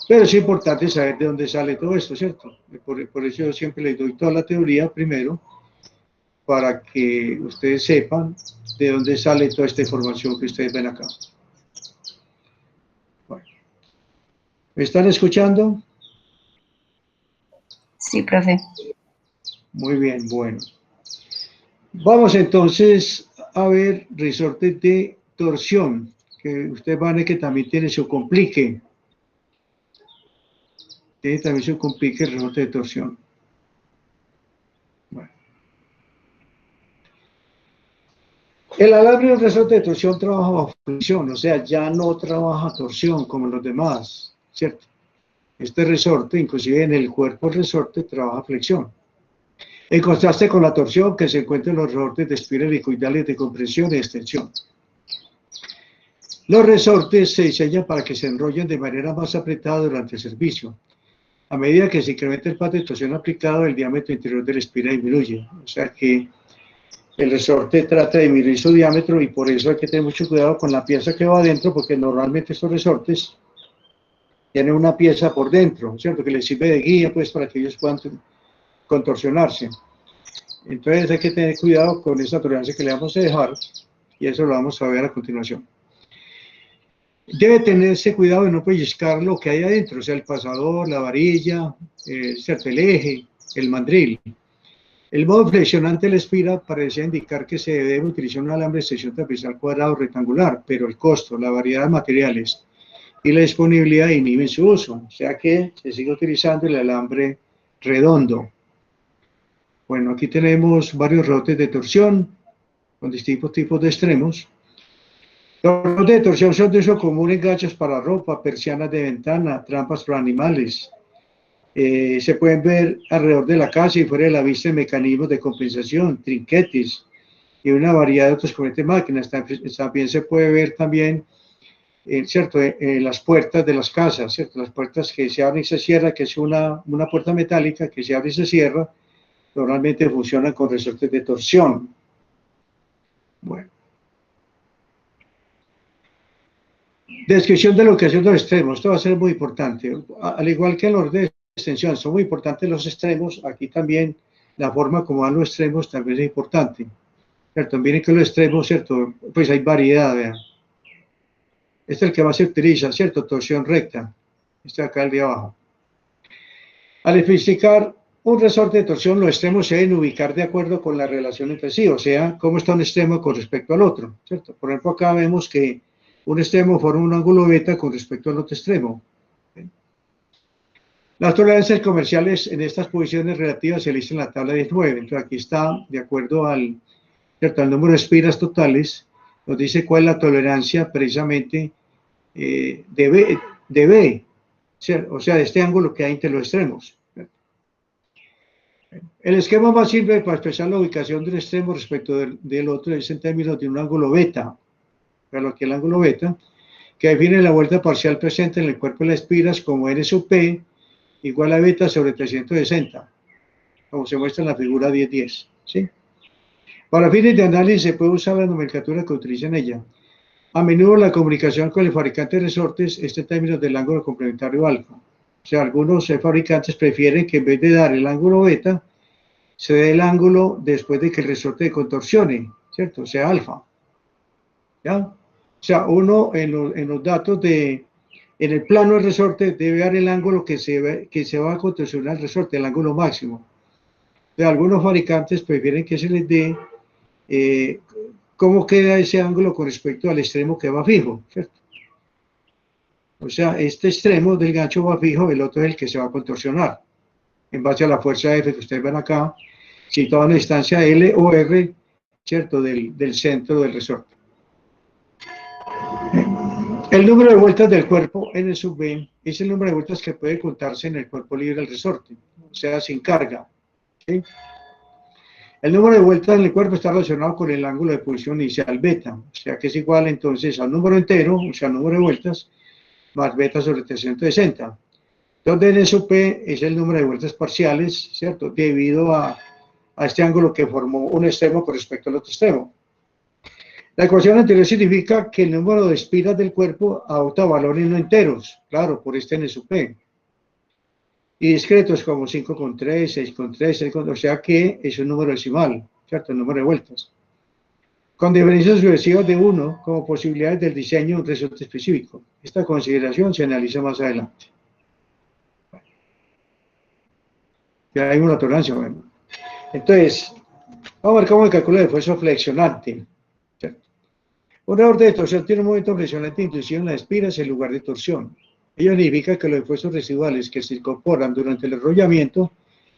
Pero es importante saber de dónde sale todo esto, ¿cierto? Por eso yo siempre les doy toda la teoría primero, para que ustedes sepan de dónde sale toda esta información que ustedes ven acá. Bueno. ¿Me están escuchando? Sí, profe. Muy bien, bueno. Vamos entonces a ver resortes de torsión, que ustedes van a ver que también tiene su complique. Tiene también su complique el resorte de torsión. Bueno. El alambre del resorte de torsión trabaja bajo fricción, o sea, ya no trabaja torsión como los demás, ¿cierto? Este resorte, inclusive en el cuerpo del resorte, trabaja flexión. En contraste con la torsión que se encuentra en los resortes de espiral helicoidales de compresión y extensión. Los resortes se diseñan para que se enrollen de manera más apretada durante el servicio. A medida que se incrementa el path de torsión aplicado, el diámetro interior de la espiral disminuye. O sea que el resorte trata de disminuir su diámetro y por eso hay que tener mucho cuidado con la pieza que va adentro, porque normalmente estos resortes tienen una pieza por dentro, ¿cierto? Que les sirve de guía, pues, para que ellos puedan contorsionarse. Entonces hay que tener cuidado con esa tolerancia que le vamos a dejar y eso lo vamos a ver a continuación. Debe tenerse cuidado de no pellizcar lo que hay adentro, o sea, el pasador, la varilla, ¿cierto? El eje, el mandril. El modo flexionante de la espira parecía indicar que se debe utilizar un alambre de sección trapezial cuadrado o rectangular, pero el costo, la variedad de materiales y la disponibilidad inhiben su uso, o sea que se sigue utilizando el alambre redondo. Bueno, aquí tenemos varios resortes de torsión con distintos tipos de extremos. Los resortes de torsión son de uso común en ganchos para ropa, persianas de ventana, trampas para animales. Se pueden ver alrededor de la casa y fuera de la vista mecanismos de compensación, trinquetes y una variedad de otras corrientes máquinas. También se puede ver también, ¿cierto? Las puertas de las casas, ¿cierto? Las puertas que se abren y se cierran, que es una puerta metálica que se abre y se cierra, normalmente funcionan con resortes de torsión. Bueno. Descripción de lo que hacen los extremos, esto va a ser muy importante. Al igual que los de extensión, son muy importantes los extremos, aquí también la forma como van los extremos también es importante. ¿Cierto? Miren que los extremos, ¿cierto? Pues hay variedad, vean. Este es el que más se utiliza, ¿cierto? Torsión recta. Este de acá, el de abajo. Al especificar un resorte de torsión, los extremos se deben ubicar de acuerdo con la relación entre sí, o sea, cómo está un extremo con respecto al otro, ¿cierto? Por ejemplo, acá vemos que un extremo forma un ángulo beta con respecto al otro extremo. Las tolerancias comerciales en estas posiciones relativas se listan en la tabla 19. Entonces aquí está, de acuerdo al número de espiras totales, nos dice cuál es la tolerancia precisamente de B, o sea, de este ángulo que hay entre los extremos. El esquema más simple para expresar la ubicación de un extremo respecto del otro es en términos de un ángulo beta. Pero aquí el ángulo beta, que define la vuelta parcial presente en el cuerpo de las espiras como N sub P igual a beta sobre 360, como se muestra en la figura 10.10. ¿Sí? Para fines de análisis se puede usar la nomenclatura que utiliza en ella. A menudo la comunicación con el fabricante de resortes está en términos del ángulo complementario alfa. O sea, algunos fabricantes prefieren que en vez de dar el ángulo beta, se dé el ángulo después de que el resorte contorsione, ¿cierto? O sea, alfa. ¿Ya? O sea, uno en los datos en el plano del resorte debe dar el ángulo que se va a contorsionar el resorte, el ángulo máximo. Pero algunos fabricantes prefieren que se les dé cómo queda ese ángulo con respecto al extremo que va fijo, ¿cierto? O sea, este extremo del gancho va fijo, el otro es el que se va a contorsionar, en base a la fuerza F que ustedes ven acá, situada en la distancia L o R, ¿cierto? Del centro del resorte. El número de vueltas del cuerpo N sub B es el número de vueltas que puede contarse en el cuerpo libre del resorte, o sea, sin carga. ¿Sí? El número de vueltas en el cuerpo está relacionado con el ángulo de posición inicial beta, o sea que es igual entonces al número entero, o sea, número de vueltas, más beta sobre 360. Donde N sub P es el número de vueltas parciales, ¿cierto? Debido a este ángulo que formó un extremo con respecto al otro extremo. La ecuación anterior significa que el número de espiras del cuerpo adopta valores no enteros, claro, por este N sub P. Y discretos como 5,3, 6,3, 6,3, o sea que es un número decimal, ¿cierto? El número de vueltas. Con diferencias sucesivas de 1 como posibilidades del diseño de un resorte específico. Esta consideración se analiza más adelante. Ya hay una tolerancia, bueno. Entonces, vamos a ver cómo se calcula el esfuerzo flexionante. ¿Cierto? Un error de torsión tiene un momento flexionante inclusive en las espiras en lugar de torsión. Ello significa que los esfuerzos residuales que se incorporan durante el enrollamiento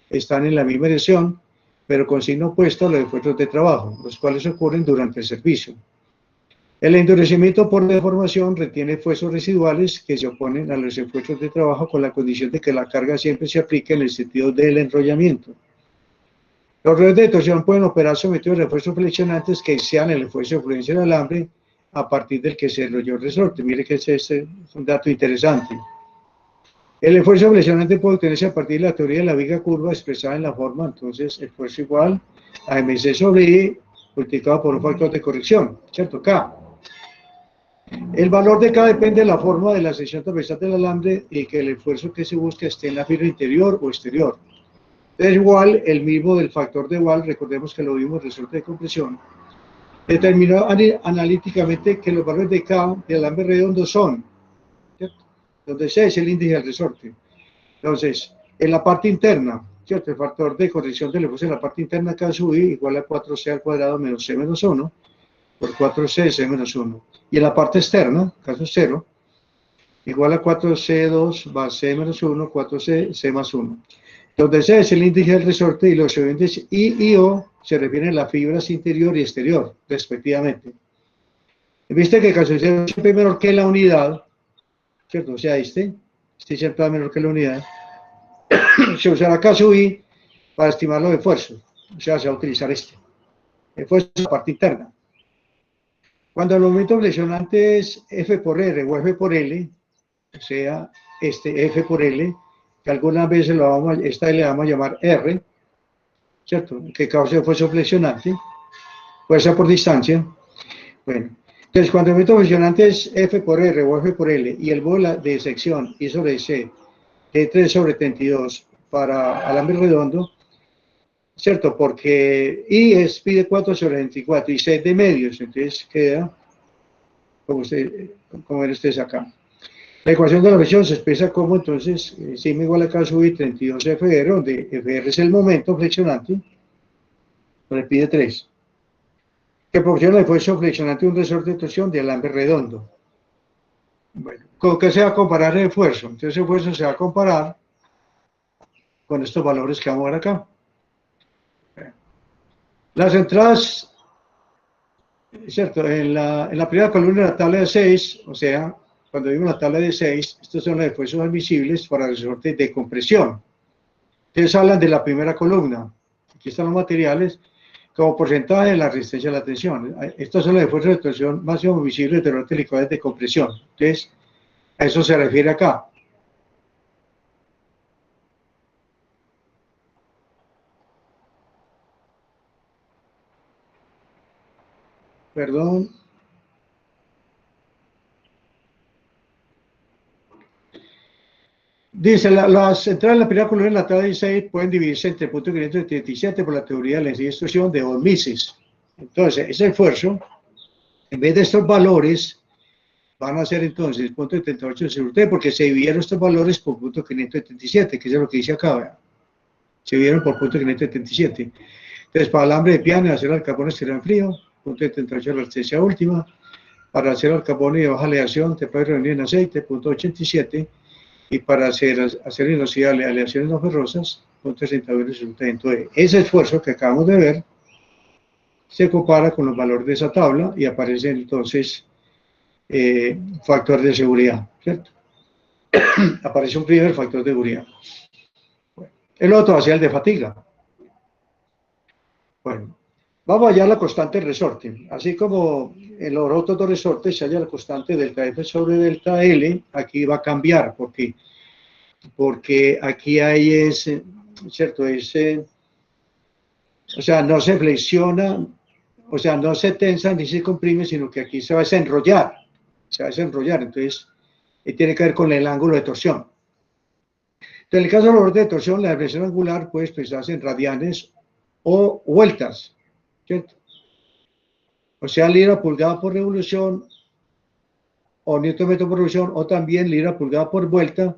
están en la misma dirección, pero con signo opuesto a los esfuerzos de trabajo, los cuales ocurren durante el servicio. El endurecimiento por deformación retiene esfuerzos residuales que se oponen a los esfuerzos de trabajo con la condición de que la carga siempre se aplique en el sentido del enrollamiento. Los redes de torsión pueden operar sometidos a esfuerzos flexionantes que sean el esfuerzo de fluencia del alambre a partir del que se enrolló el resorte. Mire que este es un dato interesante. El esfuerzo flexionante puede obtenerse a partir de la teoría de la viga curva expresada en la forma, entonces, esfuerzo igual a mc sobre I multiplicado por un factor de corrección, ¿cierto? K. El valor de K depende de la forma de la sección transversal del alambre y que el esfuerzo que se busca esté en la fibra interior o exterior. Es igual el mismo del factor de Wahl, recordemos que lo vimos en el resorte de compresión, determinó analíticamente que los valores de K del alambre redondo son, ¿cierto? Donde C es el índice del resorte. Entonces, en la parte interna, ¿cierto? El factor de corrección del esfuerzo en la parte interna K sub I igual a 4C al cuadrado menos C menos 1 por 4C C menos 1. Y en la parte externa, caso 0, igual a 4C2 más C menos 1, 4C, C más 1. Donde C es el índice del resorte y los índices I y O se refieren a las fibras interior y exterior, respectivamente. Viste que caso 0 es siempre menor que la unidad, ¿cierto? O sea, este siempre es menor que la unidad. Se usará caso I para estimar los esfuerzos. O sea, se va a utilizar este. Esfuerzo en la parte interna. Cuando el momento flexionante es F por R o F por L, o sea, F por L, que algunas veces esta le vamos a llamar R, ¿cierto? Que causa esfuerzo flexionante, fuerza por distancia. Bueno, entonces cuando el momento flexionante es F por R o F por L y el bola de sección I sobre C de 3 sobre 32 para alambre redondo, ¿cierto? Porque I es pi de 4 sobre 24 y C de medios, entonces queda como ven ustedes acá. La ecuación de la presión se expresa como entonces sigma igual a K sub I 32 FR, donde FR es el momento flexionante, por el pi de 3, que proporciona el esfuerzo flexionante de un resorte de torsión de alambre redondo. Bueno, ¿con qué se va a comparar el esfuerzo? Entonces el esfuerzo se va a comparar con estos valores que vamos a ver acá. Las entradas, ¿cierto? En la primera columna de la tabla de 6, o sea, cuando vimos la tabla de 6, estos son los esfuerzos admisibles para el resorte de compresión. Entonces hablan de la primera columna. Aquí están los materiales como porcentaje de la resistencia a la tensión. Estos son los esfuerzos de tensión máximo visibles de resortes licuados de compresión. Entonces, a eso se refiere acá. Perdón. Dice, las entradas en la primera columna en la tabla 16 pueden dividirse entre punto 537 por la teoría de la instrucción de von Mises. Entonces, ese esfuerzo, en vez de estos valores, van a ser entonces punto 78 de usted, porque se dividieron estos valores por punto 577, que es lo que dice acá, ¿verdad? Se dividieron por punto 577. Entonces, para el alambre de piano y acero al carbono exterior en frío, punto 78 de la resistencia última. Para acero al carbono y de baja aleación, te puede reunir en aceite, punto 87. Y para hacer inoxidable aleaciones no ferrosas, punto 61 resulta. Entonces, ese esfuerzo que acabamos de ver se compara con los valores de esa tabla y aparece entonces factor de seguridad, ¿cierto? Aparece un primer factor de seguridad. Bueno, el otro hacia el de fatiga. Bueno, vamos allá a la constante de resorte. Así como en los otros dos resortes se halla la constante delta F sobre delta L, aquí va a cambiar, porque aquí hay ¿cierto? O sea, no se flexiona, o sea, no se tensa ni se comprime, sino que aquí se va a desenrollar, entonces tiene que ver con el ángulo de torsión. Entonces, en el caso del valor de torsión, la depresión angular puede expresarse en radianes o vueltas, ¿cierto? O sea, libra pulgada por revolución, o newton metro por revolución, o también libra pulgada por vuelta,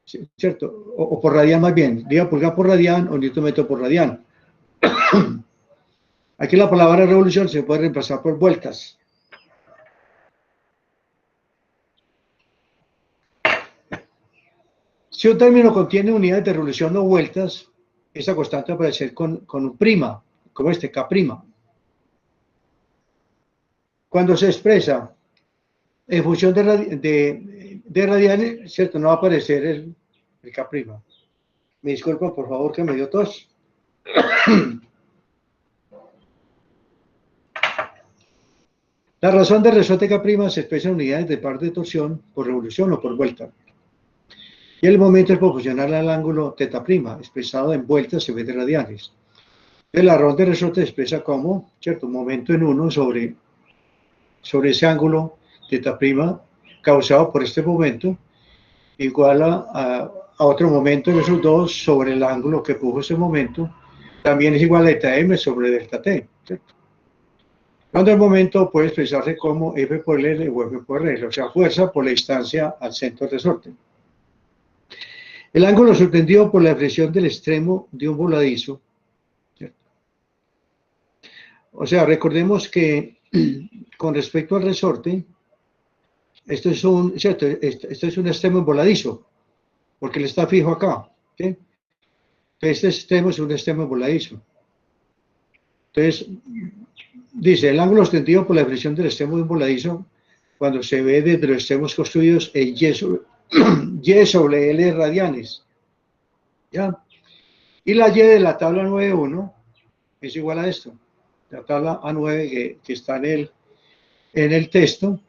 ¿cierto? O por radián más bien, libra pulgada por radián o newton metro por radián. Aquí la palabra revolución se puede reemplazar por vueltas. Si un término contiene unidades de revolución o vueltas, esa constante va a aparecer con un prima, como este, K'. Cuando se expresa en función de radianes, ¿cierto? No va a aparecer el K'. Me disculpa, por favor, que me dio tos. La razón de resorte K' se expresa en unidades de par de torsión por revolución o por vuelta. Y el momento es proporcional al ángulo θ', expresado en vueltas en vez de radianes. La razón de resorte se expresa como, ¿cierto? Un momento en uno sobre ese ángulo θ' causado por este momento, igual a otro momento en esos dos sobre el ángulo que puso ese momento, también es igual a θm sobre delta t, ¿cierto? Cuando el momento puede expresarse como F por L o F por R, o sea, fuerza por la distancia al centro de resorte. El ángulo subtendido por la deflexión del extremo de un voladizo, ¿cierto? O sea, recordemos que con respecto al resorte, esto es un extremo voladizo, porque él está fijo acá, ¿sí? Este extremo es un extremo voladizo. Entonces, dice, el ángulo extendido por la deflexión del extremo de un voladizo, cuando se ve desde los extremos construidos, es Y sobre L radianes, ¿ya? Y la Y de la tabla 9.1 es igual a esto, la tabla A9 que está en el texto,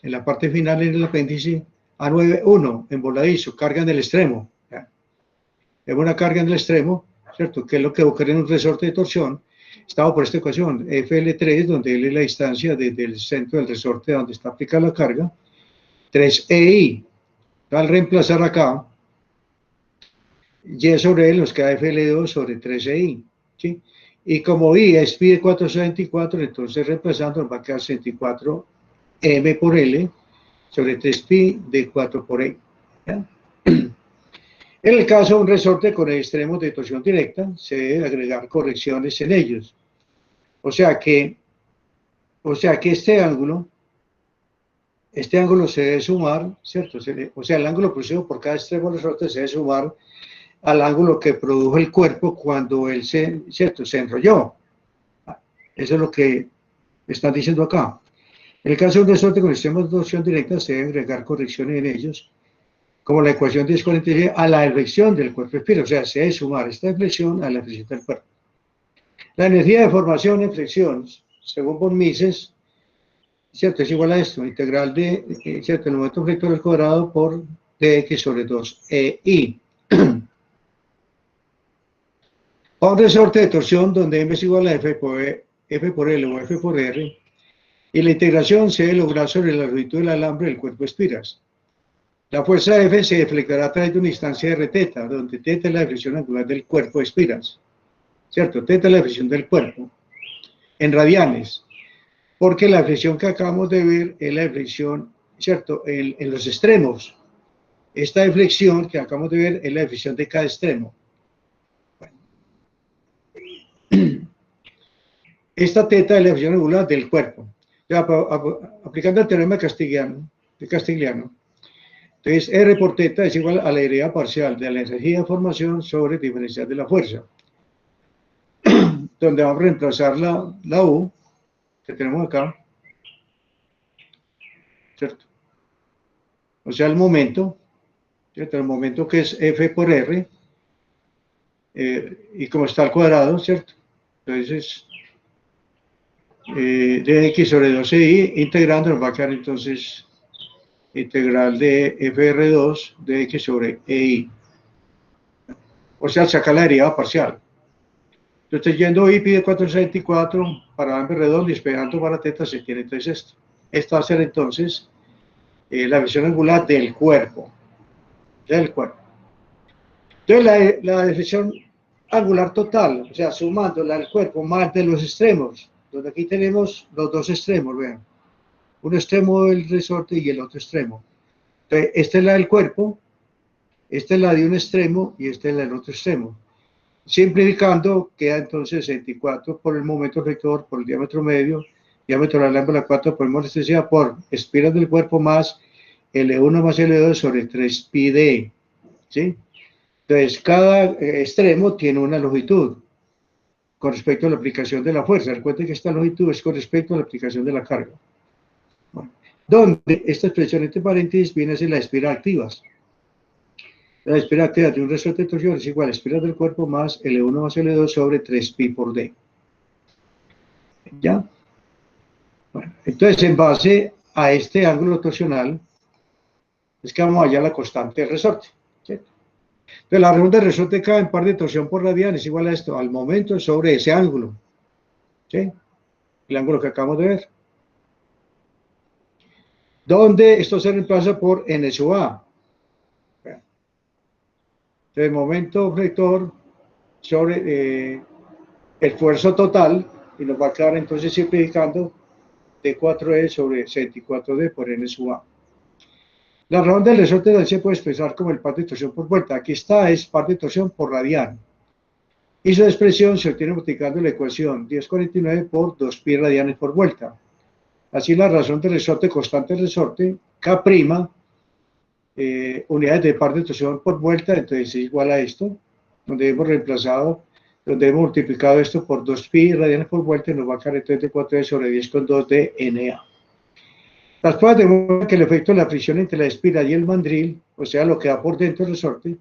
en la parte final en el apéndice, A9.1, en voladizo, carga en el extremo, ¿ya? Es una carga en el extremo, ¿cierto? Que es lo que ocurre en un resorte de torsión, estado por esta ecuación, FL3, donde L es la distancia desde el centro del resorte donde está aplicada la carga, 3EI. Al reemplazar acá, Y sobre L nos queda FL2 sobre 3EI, ¿sí? Y como I es pi de 464, entonces reemplazando nos va a quedar 64 M por L sobre 3pi de 4 por E, ¿ya? En el caso de un resorte con extremos de torsión directa, se debe agregar correcciones en ellos. O sea que este ángulo se debe sumar, ¿cierto? O sea, el ángulo producido por cada extremo del resorte se debe sumar al ángulo que produjo el cuerpo cuando él se enrolló. Eso es lo que están diciendo acá. En el caso de un resorte con extremos de torsión directa, se debe agregar correcciones en ellos, como la ecuación 1046, a la deflexión del cuerpo espira. O sea, se debe sumar esta deflexión a la deflexión del cuerpo. La energía de formación en flexión, según von Mises, ¿cierto? Es igual a esto, integral de, ¿cierto? El momento flector al cuadrado por dx sobre 2EI. Para un resorte de torsión donde M es igual a F por L o F por R, y la integración se debe lograr sobre la longitud del alambre del cuerpo espiras. La fuerza F se deflectará a través de una instancia de Rθ, donde θ es la deflexión angular del cuerpo de espiras, ¿cierto? θ es la deflexión del cuerpo, en radianes, porque la deflexión que acabamos de ver es la deflexión, ¿cierto?, en los extremos. Esta deflexión que acabamos de ver es la deflexión de cada extremo. Bueno. Esta θ es la deflexión angular del cuerpo. Ya, aplicando el teorema de Castigliano, entonces R por θ es igual a la derivada parcial de la energía de formación sobre el diferencial de la fuerza, donde vamos a reemplazar la U que tenemos acá, ¿cierto? O sea, el momento, ¿cierto? El momento que es F por R, y como está al cuadrado, ¿cierto? Entonces, dx sobre 12i, integrando, nos va a quedar entonces integral de FR2 dx sobre EI. O sea, sacar la derivada parcial. Yo estoy yendo y pide 464 para ambos redondo y despejando para θ se tiene entonces esto. Esta va a ser entonces la visión angular del cuerpo. Entonces la deflexión angular total, o sea, sumando la del cuerpo más de los extremos, donde aquí tenemos los dos extremos, vean. Un extremo del resorte y el otro extremo. Entonces, esta es la del cuerpo, esta es la de un extremo y esta es la del otro extremo. Simplificando, queda entonces 64 por el momento vector, por el diámetro medio, diámetro de la lámpara 4 por morestesia por espiras del cuerpo más L1 más L2 sobre 3πd, ¿sí? Entonces, cada extremo tiene una longitud con respecto a la aplicación de la fuerza. Recuerden que esta longitud es con respecto a la aplicación de la carga. Bueno, donde esta expresión entre paréntesis viene a ser las espiras activas. La espira activa de un resorte de torsión es igual a espiras del cuerpo más L1 más L2 sobre 3π por D. ¿Ya? Bueno, entonces, en base a este ángulo torsional, es que vamos a hallar la constante del resorte. ¿Sí? Entonces, la razón del resorte K en par de torsión por radian es igual a esto, al momento sobre ese ángulo. ¿Sí? El ángulo que acabamos de ver. Donde esto se reemplaza por N sub A. Entonces, momento vector sobre el esfuerzo total, y nos va a quedar entonces simplificando D4E sobre 64D por N sub A. La razón del resorte se puede expresar como el par de torsión por vuelta. Aquí está, es par de torsión por radian. Y su expresión se obtiene multiplicando la ecuación 1049 por 2π radianes por vuelta. Así la razón del resorte constante del resorte, K', unidades de par de torsión por vuelta, entonces es igual a esto, donde hemos reemplazado, donde hemos multiplicado esto por 2π radianes por vuelta, y nos va a quedar entonces de 4 sobre 10 con 2 de NA. Las pruebas demuestran que el efecto de la fricción entre la espira y el mandril, o sea, lo que da por dentro del resorte,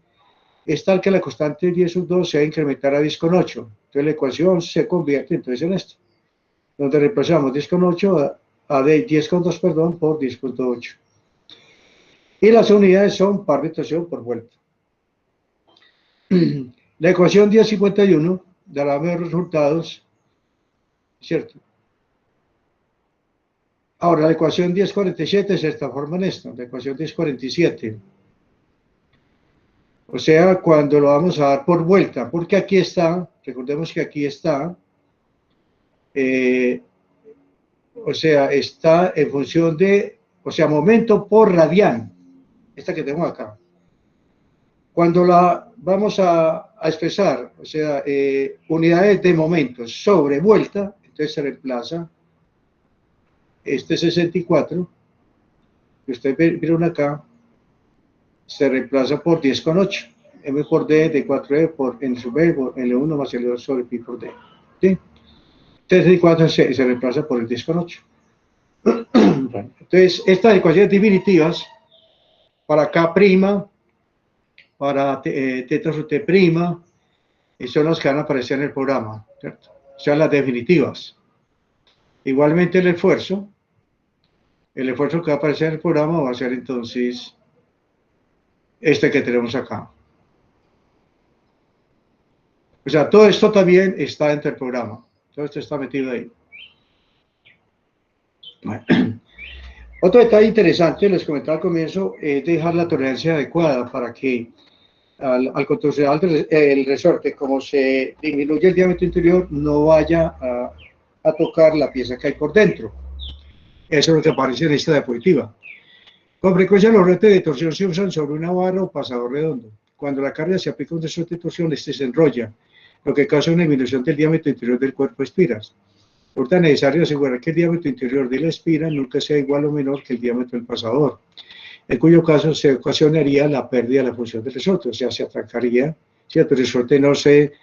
es tal que la constante 10 sub 2 se va a incrementar a 10,8. Entonces la ecuación se convierte entonces en esto, donde reemplazamos 10,8 a 10,2, perdón, por 10,8. Y las unidades son par de torsión por vuelta. La ecuación 1051 dará los resultados, ¿cierto? Ahora, la ecuación 1047 se transforma en esto, la ecuación 1047. O sea, cuando lo vamos a dar por vuelta, porque aquí está, recordemos que aquí está, o sea, está en función de, o sea, momento por radian, esta que tengo acá. Cuando la vamos a expresar, o sea, unidades de momentos sobre vuelta, entonces se reemplaza este 64, que ustedes vieron acá, se reemplaza por 10,8. M por D de 4E por N sub B por L1 más L2 sobre pi por D. ¿Sí? 34 se reemplaza por el 10,8. Bueno, entonces, estas ecuaciones definitivas para K', para θ sub T', son las que van a aparecer en el programa, ¿cierto? O sea, las definitivas. Igualmente el esfuerzo que va a aparecer en el programa va a ser entonces este que tenemos acá. O sea, todo esto también está dentro del programa. Todo esto está metido ahí. Bueno. Otro detalle interesante, les comentaba al comienzo, es dejar la tolerancia adecuada para que al contorsionar el resorte, como se disminuye el diámetro interior, no vaya a tocar la pieza que hay por dentro. Eso es lo que aparece en esta diapositiva. Con frecuencia los resortes de torsión se usan sobre una barra o pasador redondo. Cuando la carga se aplica a un resorte de torsión, este se enrolla, lo que causa una disminución del diámetro interior del cuerpo de espiras. Por tanto, es necesario asegurar que el diámetro interior de la espira nunca sea igual o menor que el diámetro del pasador, en cuyo caso se ocasionaría la pérdida de la función del resorte, o sea, se atrancaría, ¿cierto? El resorte no se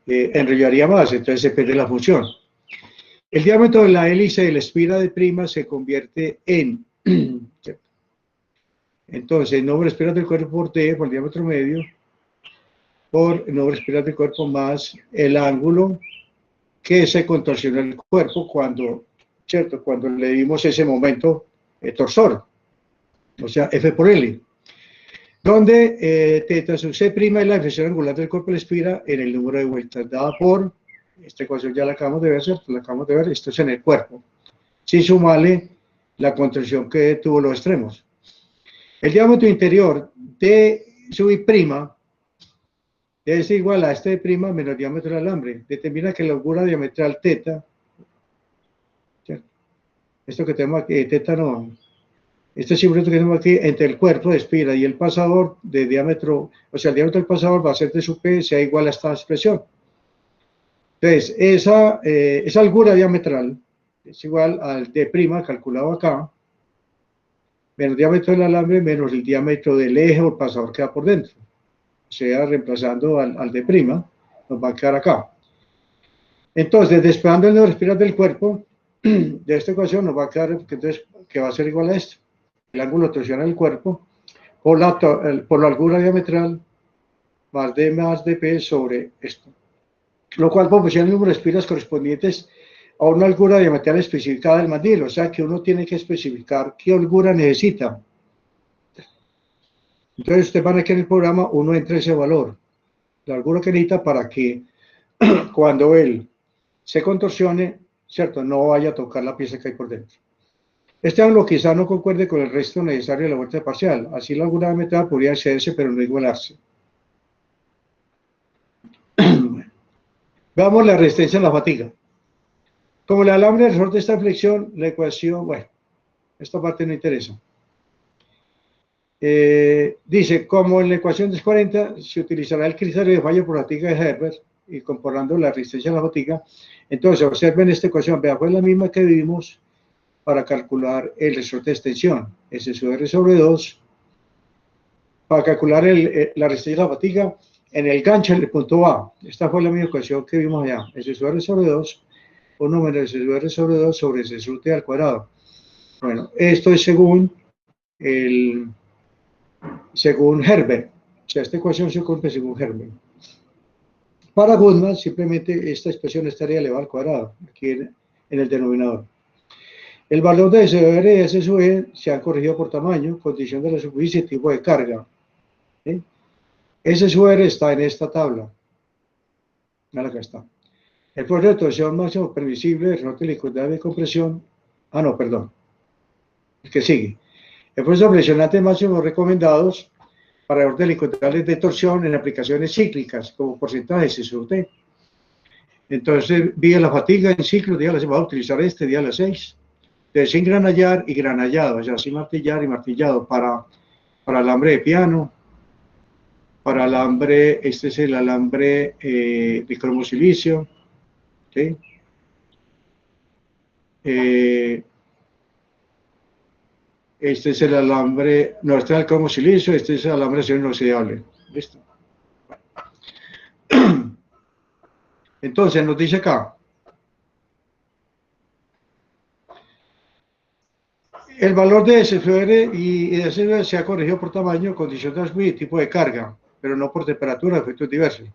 enrollaría más, entonces se pierde la función. El diámetro de la hélice de la espira de prima se convierte en, ¿cierto? Entonces, el número de espiras del cuerpo por D, por el diámetro medio, por el número de espiras del cuerpo más el ángulo que se contorsionó el cuerpo cuando, ¿cierto? Cuando le dimos ese momento torsor, o sea, F por L, donde teta sub C' es la deflexión angular del cuerpo de la espira en el número de vueltas dada por, esta ecuación ya la acabamos de ver, ¿cierto? La acabamos de ver, esto es en el cuerpo, sin sumarle la contracción que tuvo los extremos. El diámetro interior de sub I' es igual a este de' menos el diámetro del alambre. Determina que la largura diametral teta, ¿cierto? Esto que tenemos aquí, teta no, este símbolo que tenemos aquí entre el cuerpo de espira y el pasador de diámetro, o sea, el diámetro del pasador va a ser de su P, sea igual a esta expresión. Entonces, esa largura diametral es igual al D' calculado acá, menos el diámetro del alambre, menos el diámetro del eje o el pasador que va por dentro. O sea, reemplazando al D', nos va a quedar acá. Entonces, despegando el número de espiras del cuerpo, de esta ecuación nos va a quedar, entonces, que va a ser igual a esto. El ángulo de torsión del cuerpo por la largura diametral más D más dP sobre esto. Lo cual proporciona el número de espiras correspondientes a una largura diametral especificada del mandil, o sea que uno tiene que especificar qué holgura necesita. Entonces usted van aquí en el programa, uno entra ese valor, la largura que necesita para que cuando él se contorsione, ¿cierto? No vaya a tocar la pieza que hay por dentro. Este ángulo quizá no concuerde con el resto necesario de la vuelta parcial, así la largura diametral podría excederse pero no igualarse. Veamos la resistencia a la fatiga. Como el alambre resorte esta flexión, la ecuación, bueno, esta parte no interesa. Dice, como en la ecuación 240 se utilizará el criterio de fallo por fatiga de Herbert y comparando la resistencia a la fatiga, entonces observen esta ecuación, vea, fue la misma que vimos para calcular el resorte de extensión, S sub R sobre 2, para calcular la resistencia a la fatiga en el gancho en el punto A. Esta fue la misma ecuación que vimos allá, S sub R sobre 2, 1 menos S sub R sobre 2 sobre S sub T al cuadrado. Bueno, esto es según Herbert, o sea, esta ecuación se cumple según Herbert. Para Goodman, simplemente esta expresión estaría elevada al cuadrado, aquí en el denominador. El valor de SR y SSV se han corregido por tamaño, condición de la superficie y tipo de carga. ¿Sí? SSR está en esta tabla. Mira, acá está. El poder de torsión máximo permisible, el resorte de liquidez de compresión. Ah, no, perdón. El que sigue. El proceso presionante máximo recomendados para orden licuidales de torsión en aplicaciones cíclicas, como porcentaje SSUT. Entonces, vía la fatiga en ciclo, día va a utilizar día a las 6. De sin granallar y granallado, o sea, sin martillar y martillado para alambre de piano, para alambre, este es el alambre de cromosilicio, ¿sí? Este es el alambre, no, este es el cromosilicio, este es el alambre de acero inoxidable. ¿Listo? Entonces nos dice acá, el valor de SFR y de SFR se ha corregido por tamaño, condición de y tipo de carga, pero no por temperatura, efectos diversos.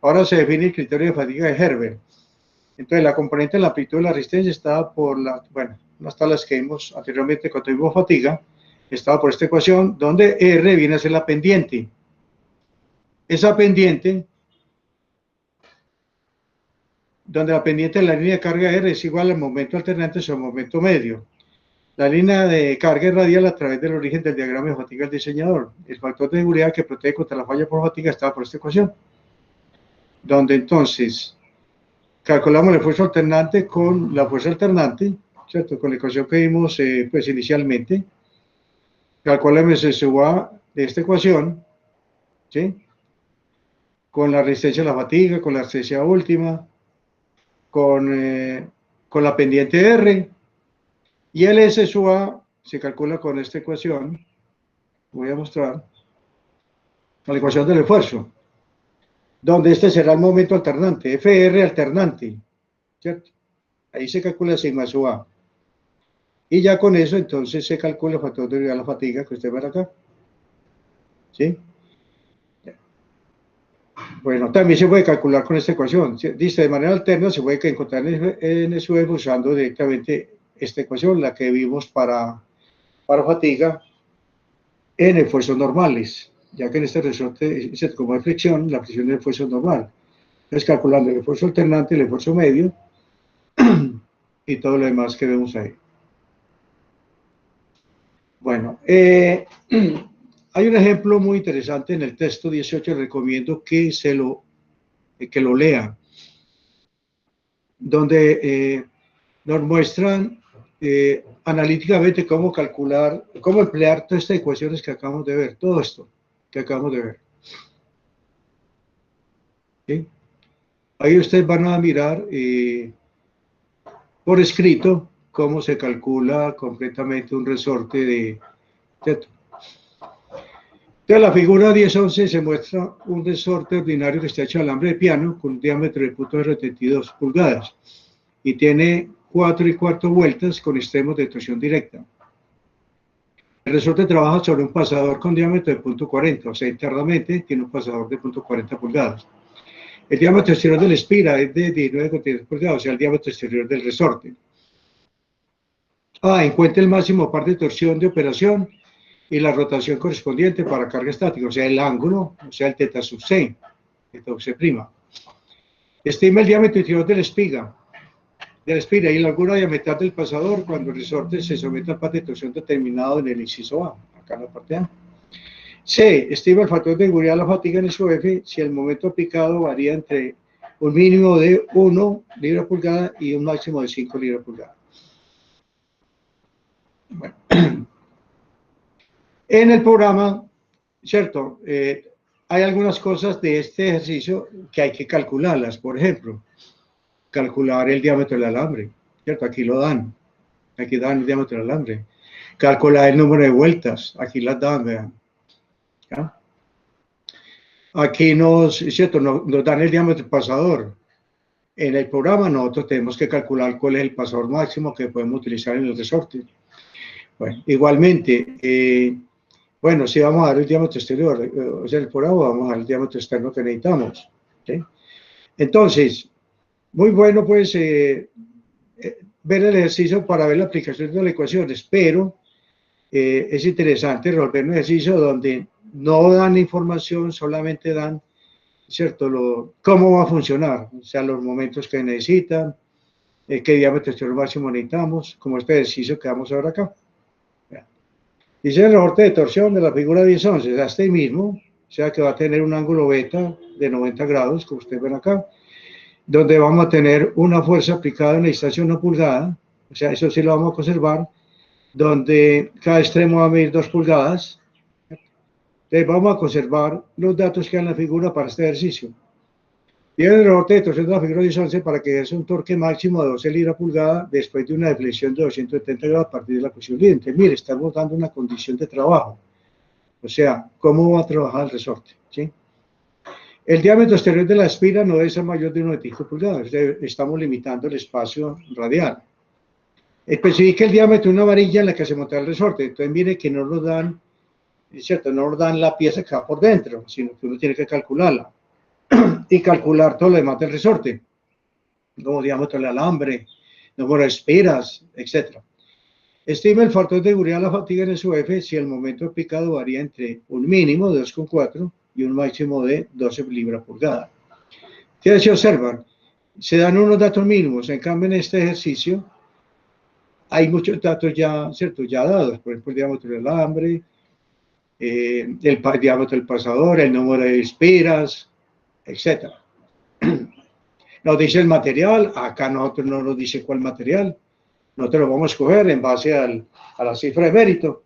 Ahora se define el criterio de fatiga de Herbert. Entonces la componente de la amplitud de la resistencia estaba por unas tablas que vimos anteriormente cuando tuvimos fatiga, estaba por esta ecuación, donde R viene a ser la pendiente. Esa pendiente, donde la pendiente de la línea de carga R es igual al momento alternante sobre el momento medio. La línea de carga es radial a través del origen del diagrama de fatiga del diseñador. El factor de seguridad que protege contra la falla por fatiga está por esta ecuación, donde entonces calculamos el esfuerzo alternante con la fuerza alternante, ¿cierto? Con la ecuación que vimos pues inicialmente. Calculamos el SUA de esta ecuación, ¿sí? Con la resistencia a la fatiga, con la resistencia última, con la pendiente R, y el SUA se calcula con esta ecuación, voy a mostrar, con la ecuación del esfuerzo, donde este será el momento alternante, FR alternante, ¿cierto? Ahí se calcula sigma SUA. Y ya con eso, entonces, se calcula el factor de la fatiga que usted ve acá, ¿sí? Bueno, también se puede calcular con esta ecuación. Dice, de manera alterna se puede encontrar en SUF usando directamente esta ecuación, la que vimos para fatiga en esfuerzos normales, ya que en este resorte, como hay fricción, la fricción del esfuerzo normal. Entonces, calculando el esfuerzo alternante, el esfuerzo medio y todo lo demás que vemos ahí. Bueno, hay un ejemplo muy interesante en el texto 18, recomiendo que lo lea, donde nos muestran analíticamente cómo calcular, cómo emplear todas estas ecuaciones que acabamos de ver, todo esto que acabamos de ver. ¿Sí? Ahí ustedes van a mirar por escrito cómo se calcula completamente un resorte de teto. En la figura 10-11 se muestra un resorte ordinario que está hecho de alambre de piano con un diámetro de 0.72 pulgadas y tiene 4 1/4 vueltas con extremos de torsión directa. El resorte trabaja sobre un pasador con diámetro de 0.40, o sea, internamente tiene un pasador de 0.40 pulgadas. El diámetro exterior de la espira es de 19,3 pulgadas, o sea, el diámetro exterior del resorte. Encuentra el máximo par de torsión de operación y la rotación correspondiente para carga estática, o sea, el ángulo, o sea, el teta sub C, teta sub C prima. Estima el diámetro interior de la espira y la largura diametral del pasador cuando el resorte se somete al par de torsión determinado en el inciso A, acá en la parte A. C. Estima el factor de seguridad de la fatiga en SUF si el momento aplicado varía entre un mínimo de 1 libra pulgada y un máximo de 5 libras pulgada. Bueno. En el programa, ¿cierto? Hay algunas cosas de este ejercicio que hay que calcularlas. Por ejemplo, calcular el diámetro del alambre, ¿cierto? Aquí lo dan. Aquí dan el diámetro del alambre. Calcular el número de vueltas. Aquí las dan, vean. ¿Ya? Aquí ¿cierto? Nos dan el diámetro del pasador. En el programa nosotros tenemos que calcular cuál es el pasador máximo que podemos utilizar en el resorte. Bueno, igualmente, bueno, si vamos a dar el diámetro exterior, o sea, el programa vamos a dar el diámetro externo que necesitamos. ¿Sí? Entonces, muy bueno pues ver el ejercicio para ver la aplicación de las ecuaciones, pero es interesante resolver un ejercicio donde no dan información, solamente dan, ¿cierto? Cómo va a funcionar, o sea, los momentos que necesitan, qué diámetro exterior máximo necesitamos, como este ejercicio que vamos a ver acá. Dice el resorte de torsión de la figura 10-11, es este mismo, o sea que va a tener un ángulo beta de 90 grados, como ustedes ven acá, donde vamos a tener una fuerza aplicada en la distancia de 1 pulgada, o sea, eso sí lo vamos a conservar, donde cada extremo va a medir 2 pulgadas. Entonces vamos a conservar los datos que hay en la figura para este ejercicio. Y el resorte de torsión de la figura 10-11 para que ejerza un torque máximo de 12 libras pulgada después de una deflexión de 270 grados a partir de la cuestión límite. Mire, estamos dando una condición de trabajo. O sea, ¿cómo va a trabajar el resorte? ¿Sí? El diámetro exterior de la espira no debe ser mayor de 1,5 pulgadas. Estamos limitando el espacio radial. Especifica el diámetro de una varilla en la que se monta el resorte. Entonces, mire que no nos dan, ¿cierto? No nos dan la pieza que va por dentro, sino que uno tiene que calcularla. Y calcular todo lo demás del resorte, como diámetro del alambre, número de espiras, etc. Estima el factor de seguridad de la fatiga en SUF si el momento aplicado varía entre un mínimo de 2,4 y un máximo de 12 libras pulgada. ¿Qué se observan? Se dan unos datos mínimos, en cambio en este ejercicio hay muchos datos ya, ¿cierto? Ya dados, por ejemplo, el diámetro del alambre, el diámetro del pasador, el número de espiras, etc. Nos dice el material, acá nosotros no nos dice cuál material, nosotros lo vamos a escoger en base a la cifra de mérito.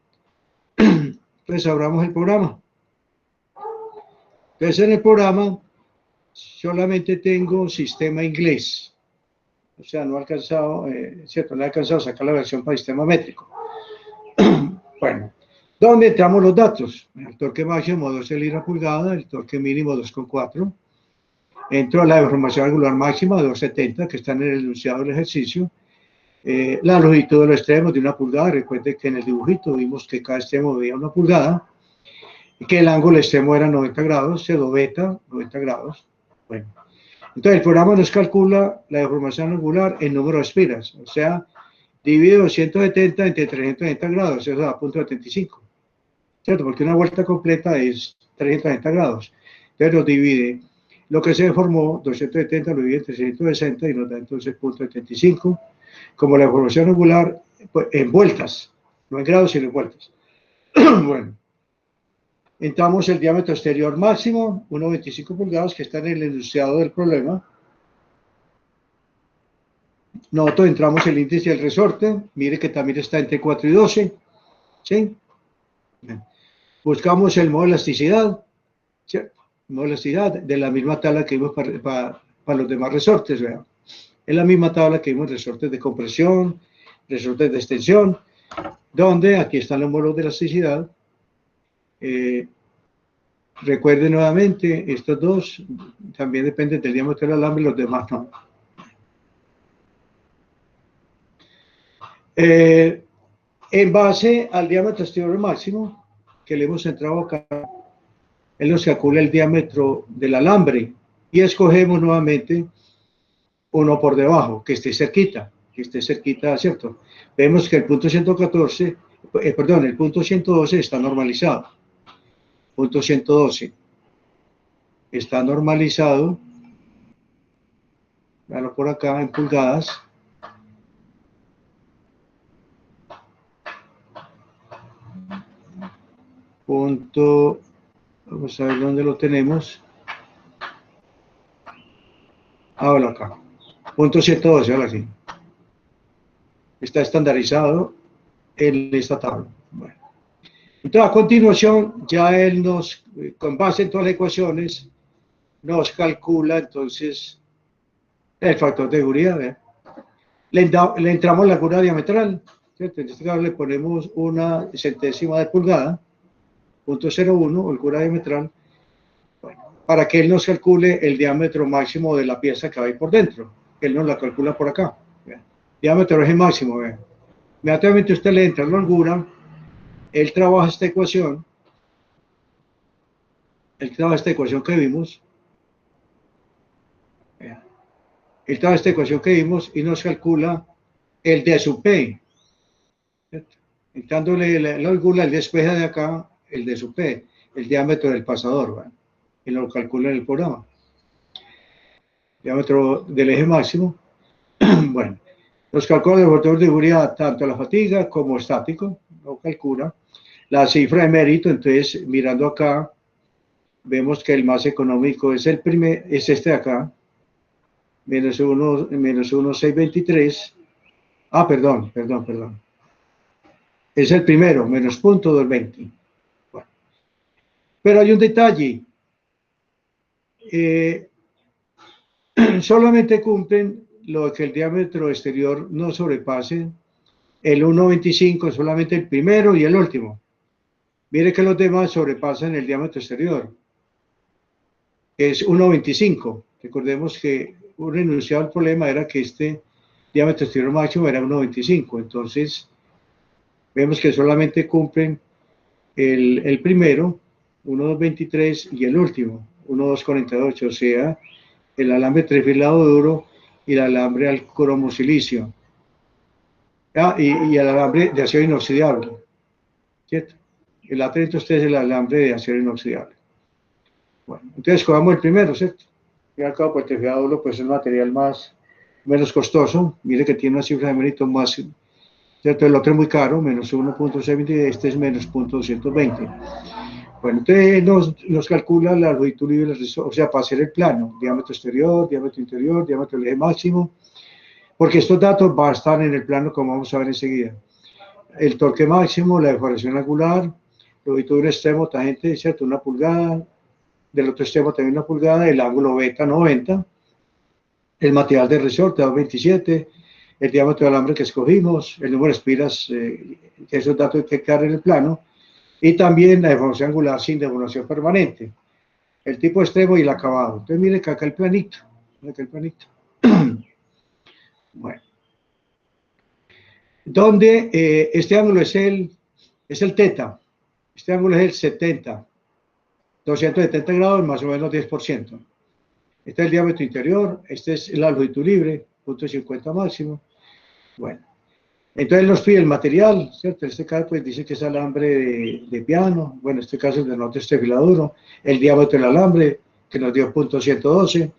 Entonces abramos el programa. Entonces en el programa solamente tengo sistema inglés. O sea, no he alcanzado, ¿cierto? No he alcanzado a sacar la versión para sistema métrico. Bueno, ¿dónde entramos los datos? El torque máximo 12 libras pulgada, el torque mínimo 2,4. Entro a la deformación angular máxima 2,70, que está en el enunciado del ejercicio. La longitud de los extremos de 1 pulgada. Recuerden que en el dibujito vimos que cada extremo medía 1 pulgada y que el ángulo extremo era 90 grados, pseudo beta, 90 grados. Bueno, entonces el programa nos calcula la deformación angular en número de espiras, o sea, divide 270 entre 360 grados, eso da .75, ¿cierto? Porque una vuelta completa es 360 grados. Entonces nos divide lo que se deformó, 270 lo divide entre 360 y nos da entonces .75, como la deformación angular pues, en vueltas, no en grados sino en vueltas. Bueno, entramos el diámetro exterior máximo, 1,25 pulgadas, que está en el enunciado del problema. Nosotros entramos el índice del resorte, mire que también está entre 4 y 12, ¿sí? Buscamos el modo de elasticidad, ¿cierto? El modo de elasticidad de la misma tabla que vimos para los demás resortes, ¿verdad? Es la misma tabla que vimos resortes de compresión, resortes de extensión, donde aquí están los modos de elasticidad. Recuerden nuevamente, estos dos también dependen del diámetro del alambre, los demás no. En base al diámetro exterior máximo, que le hemos entrado acá, él nos calcula el diámetro del alambre y escogemos nuevamente uno por debajo, que esté cerquita, ¿cierto? Vemos que el punto 114, el punto 112 está normalizado. Punto 112 está normalizado, véanlo por acá en pulgadas. Punto, vamos a ver dónde lo tenemos. Ahora acá. Punto 112, ahora sí. Está estandarizado en esta tabla. Bueno. Entonces, a continuación, ya él nos, con base en todas las ecuaciones, nos calcula entonces el factor de seguridad. ¿eh? Le entramos la curva diametral, ¿cierto? En este caso le ponemos una centésima de pulgada, 0.01, el curva diametral, bueno, para que él nos calcule el diámetro máximo de la pieza que va ahí por dentro. Él nos la calcula por acá. ¿verdad? Diámetro es el máximo. ¿verdad? Inmediatamente usted le entra la holgura, él trabaja esta ecuación, que vimos, él trabaja esta ecuación que vimos y nos calcula el D sub P. Entrándole la holgura, él despeja de acá el D sub P, el diámetro del pasador, ¿verdad? Y lo calcula en el programa. Diámetro del eje máximo. Bueno, nos calcula el factor de seguridad tanto la fatiga como estático, lo calcula. La cifra de mérito, entonces, mirando acá, vemos que el más económico es es este de acá, menos 1,623. Ah, perdón. Es el primero, menos .220. Bueno. Pero hay un detalle. Solamente cumplen lo que el diámetro exterior no sobrepase el 1,25, solamente el primero y el último. Mire que los demás sobrepasan el diámetro exterior, que es 1,25. Recordemos que un enunciado del problema era que este diámetro exterior máximo era 1,25. Entonces, vemos que solamente cumplen el primero, 1,223, y el último, 1,248, o sea, el alambre trifilado duro y el alambre al cromosilicio. Y el alambre de acero inoxidable, ¿cierto? El A30 es el alambre de acero inoxidable. Bueno, entonces cogamos el primero, ¿cierto? Y al cabo, pues el trifilado duro pues, es el material menos costoso. Mire que tiene una cifra de mérito ¿cierto? El otro es muy caro, menos 1.70, y este es menos 0.220. Bueno, entonces nos calcula la longitud libre, o sea, para hacer el plano, diámetro exterior, diámetro interior, diámetro del eje máximo, porque estos datos van a estar en el plano, como vamos a ver enseguida. El torque máximo, la deformación angular, longitud de un extremo, tangente, ¿cierto? 1 pulgada, del otro extremo también 1 pulgada, el ángulo beta 90, el material de resorte 227, el diámetro del alambre que escogimos, el número de espiras, esos datos que quedan en el plano, y también la deformación angular sin deformación permanente, el tipo extremo y el acabado. Entonces miren que acá el planito, acá el planito. Bueno, donde este ángulo es el teta, este ángulo es el 70, 270 grados más o menos 10%. Este es el diámetro interior, este es la longitud libre, punto 50 máximo. Bueno, entonces nos pide el material, ¿cierto? En este caso pues dice que es alambre de piano, bueno, en este caso el de nosotros es filaduro, el diámetro del alambre que nos dio punto 112,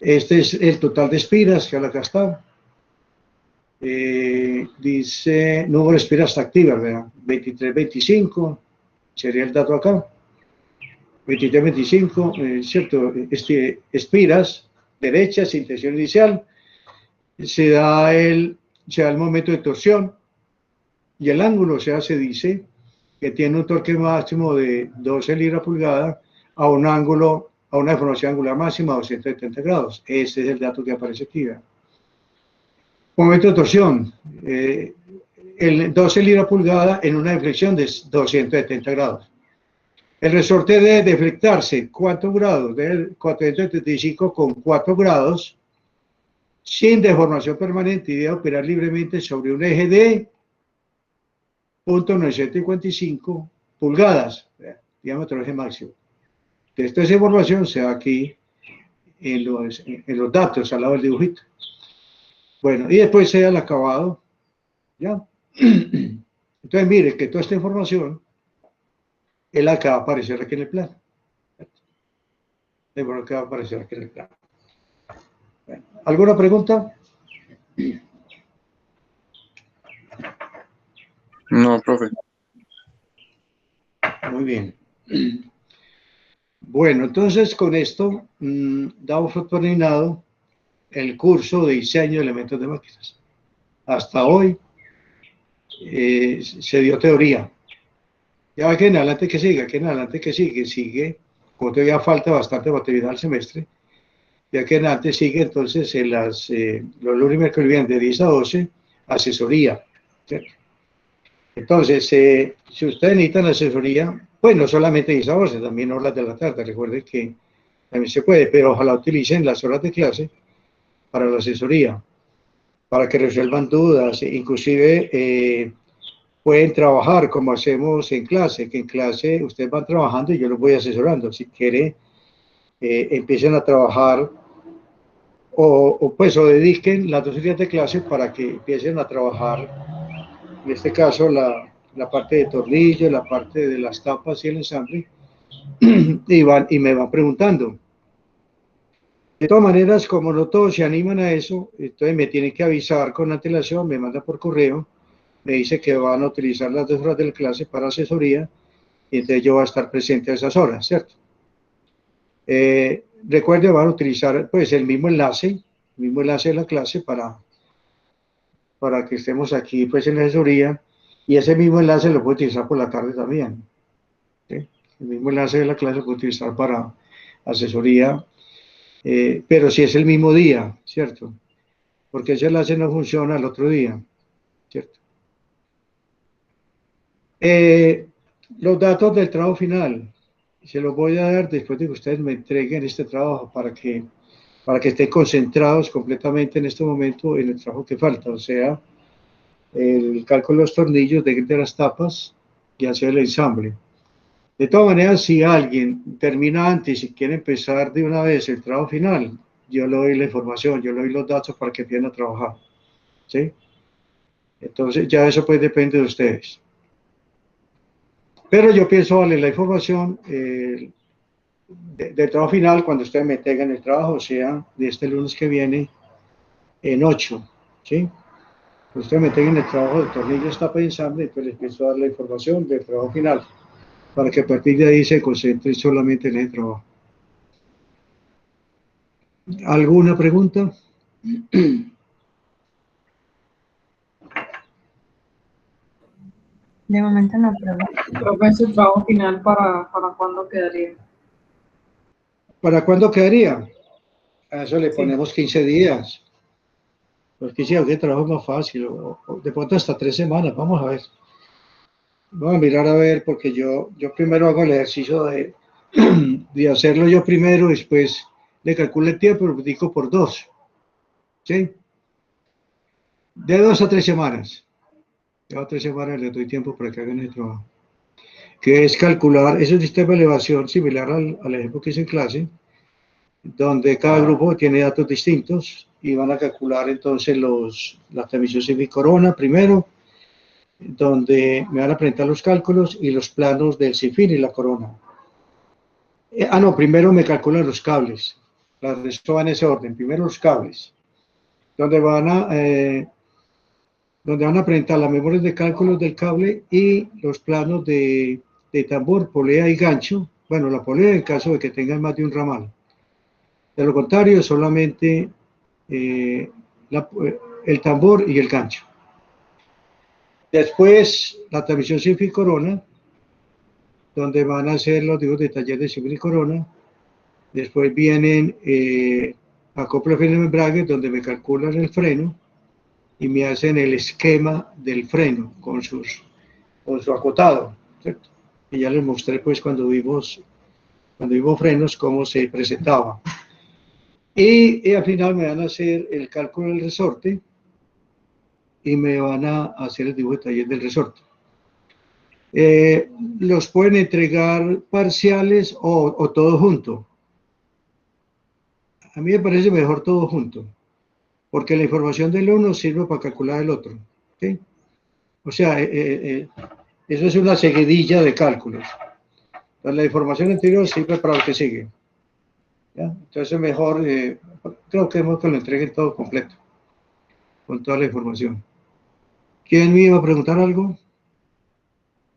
este es el total de espiras, que acá está, dice número de espiras activas, ¿verdad? 23, 25, sería el dato acá, 23, 25, ¿cierto? Espiras derechas, intención inicial, se da el momento de torsión y el ángulo, o sea, se dice que tiene un torque máximo de 12 libras pulgada a un ángulo, a una deformación angular máxima de 270 grados. Ese es el dato que aparece aquí. Momento de torsión, el 12 libras pulgada en una deflexión de 270 grados. El resorte debe deflectarse 4 grados, de 475 con 4 grados, sin deformación permanente y debe operar libremente sobre un eje de 0.955 pulgadas, diámetro del eje máximo. Esta información se da aquí en los datos al lado del dibujito. Bueno, y después se da el acabado, ¿ya? Entonces, mire que toda esta información es la que va a aparecer aquí en el plano. Es lo que va a aparecer aquí en el plano. Bueno, ¿alguna pregunta? No, profe. Muy bien. Bueno, entonces con esto damos por terminado el curso de diseño de elementos de máquinas. Hasta hoy se dio teoría. Ya que en adelante que siga, que en adelante que sigue, como todavía falta bastante material al semestre, ya que en adelante sigue entonces en los lunes y miércoles vienen de 10 a 12, asesoría, ¿cierto? Entonces, si ustedes necesitan asesoría, pues no solamente 10 a 12, también horas de la tarde, recuerden que también se puede, pero ojalá utilicen las horas de clase para la asesoría, para que resuelvan dudas, inclusive pueden trabajar como hacemos en clase, que en clase ustedes van trabajando y yo los voy asesorando. Si quiere, empiecen a trabajar o dediquen las 2 días de clase para que empiecen a trabajar, en este caso, la parte de tornillo, la parte de las tapas y el ensamble, y me van preguntando. De todas maneras, como no todos se animan a eso, entonces me tienen que avisar con antelación, me manda por correo, me dice que van a utilizar las 2 horas de la clase para asesoría, y entonces yo voy a estar presente a esas horas, ¿cierto? Recuerde, van a utilizar pues el mismo enlace de la clase para que estemos aquí pues en la asesoría, y ese mismo enlace lo puedo utilizar por la tarde también, ¿sí? El mismo enlace de la clase lo puedo utilizar para asesoría, pero si es el mismo día, ¿cierto? Porque ese enlace no funciona el otro día, ¿cierto? Los datos del trabajo final se los voy a dar después de que ustedes me entreguen este trabajo para que estén concentrados completamente en este momento en el trabajo que falta, o sea, el cálculo de los tornillos de las tapas y hacer el ensamble. De todas maneras, si alguien termina antes y quiere empezar de una vez el trabajo final, yo le doy la información, yo le doy los datos para que empiecen a trabajar, ¿sí? Entonces, ya eso pues depende de ustedes. Pero yo pienso darle la información del trabajo final cuando ustedes me tengan el trabajo, o sea, de este lunes que viene en 8, ¿sí? Usted me tenga en el trabajo de tornillo, está pensando, y pues le empiezo a dar la información del trabajo final, para que a partir de ahí se concentre solamente en el trabajo. ¿Alguna pregunta? De momento no, profe. Profe, su trabajo final para cuándo quedaría. ¿Para cuándo quedaría? A eso le Sí. ponemos 15 días. Los 15 días de trabajo es más fácil, o de pronto hasta 3 semanas, vamos a ver. Vamos a mirar a ver, porque yo primero hago el ejercicio de hacerlo yo primero, después le calculo el tiempo y lo multiplico por 2. ¿Sí? De 2 a 3 semanas. De 2 a 3 semanas les doy tiempo para que hagan el trabajo. Que es calcular, es un sistema de elevación similar al ejemplo que hice en clase, donde cada grupo tiene datos distintos y van a calcular entonces la transmisión sin-corona primero, donde me van a presentar los cálculos y los planos del sinfín y la corona. No, primero me calculan los cables. Esto va en ese orden. Primero los cables, donde van a presentar las memorias de cálculos del cable y los planos de tambor, polea y gancho. Bueno, la polea en caso de que tengan más de un ramal. De lo contrario, solamente el tambor y el gancho. Después, la transmisión sin fin corona, donde van a hacer los dibujos de taller de sin fin corona. Después vienen acoplo freno de embrague, donde me calculan el freno y me hacen el esquema del freno con su acotado, ¿cierto? Y ya les mostré pues cuando vimos frenos cómo se presentaba. Y al final me van a hacer el cálculo del resorte y me van a hacer el dibujo de taller del resorte. Los pueden entregar parciales o todo junto. A mí me parece mejor todo junto, porque la información del uno sirve para calcular el otro. ¿Sí? O sea, eso es una seguidilla de cálculos. Entonces, la información anterior sirve para lo que sigue. ¿Ya? Entonces, mejor, creo que es mejor que lo entreguen todo completo, con toda la información. ¿Quién me iba a preguntar algo?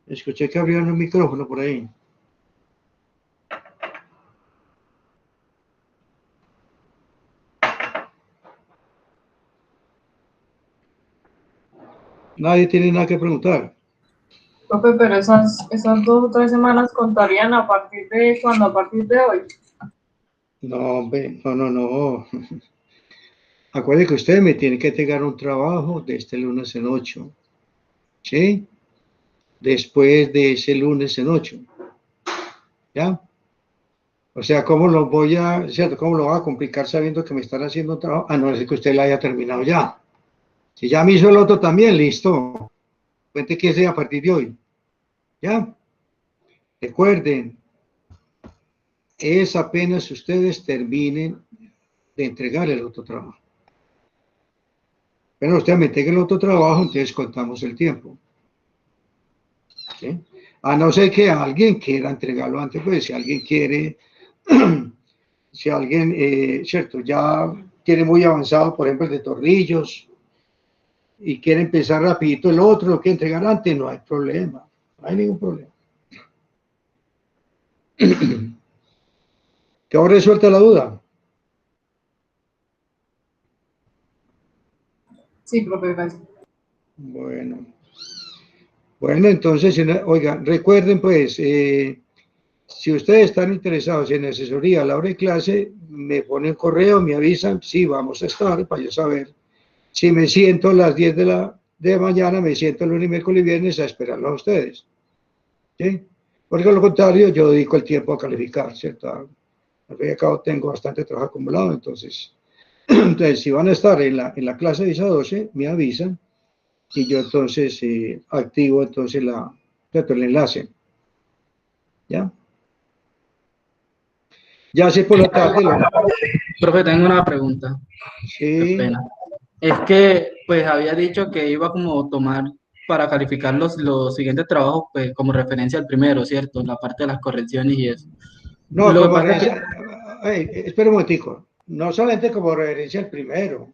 Escuché que abrieron un micrófono por ahí. Nadie tiene nada que preguntar. Profe, pero esas 2 o 3 semanas contarían a partir de cuándo, a partir de hoy. No, hombre, no. Acuérdense que ustedes me tienen que entregar un trabajo de este lunes en 8. ¿Sí? Después de ese lunes en 8. ¿Ya? O sea, ¿cómo lo voy a, cierto? ¿Cómo lo voy a complicar sabiendo que me están haciendo un trabajo? A no ser que usted la haya terminado ya. Si ya me hizo el otro también, listo. Cuente que sea a partir de hoy. ¿Ya? Recuerden, es apenas ustedes terminen de entregar el otro trabajo. Pero usted me entrega el otro trabajo, entonces contamos el tiempo. ¿Sí? A no ser que alguien quiera entregarlo antes, pues si alguien quiere, si alguien, cierto, ya tiene muy avanzado, por ejemplo, el de tornillos, y quiere empezar rapidito el otro, lo que entregar antes, no hay problema, no hay ningún problema. ¿Quedó resuelta la duda? Sí, profe, gracias. Bueno, entonces, oigan, recuerden pues, si ustedes están interesados en asesoría a la hora de clase, me ponen correo, me avisan, sí, vamos a estar, para yo saber. Si me siento a las 10 de mañana, me siento el lunes, miércoles y viernes a esperarlo a ustedes. ¿Sí? Porque a lo contrario, yo dedico el tiempo a calificar, ¿cierto? Al fin y al cabo tengo bastante trabajo acumulado, entonces, si van a estar en la clase de 10 a 12, me avisan y yo entonces activo entonces el enlace. ¿Ya? Ya sé por la tarde. Profe, tengo una pregunta. Qué Sí. pena. Es que, pues, había dicho que iba como a tomar para calificar los siguientes trabajos, pues, como referencia al primero, ¿cierto? La parte de las correcciones y eso. No, Lo que como pasa es que, espera un momentico. No solamente como referencia al primero.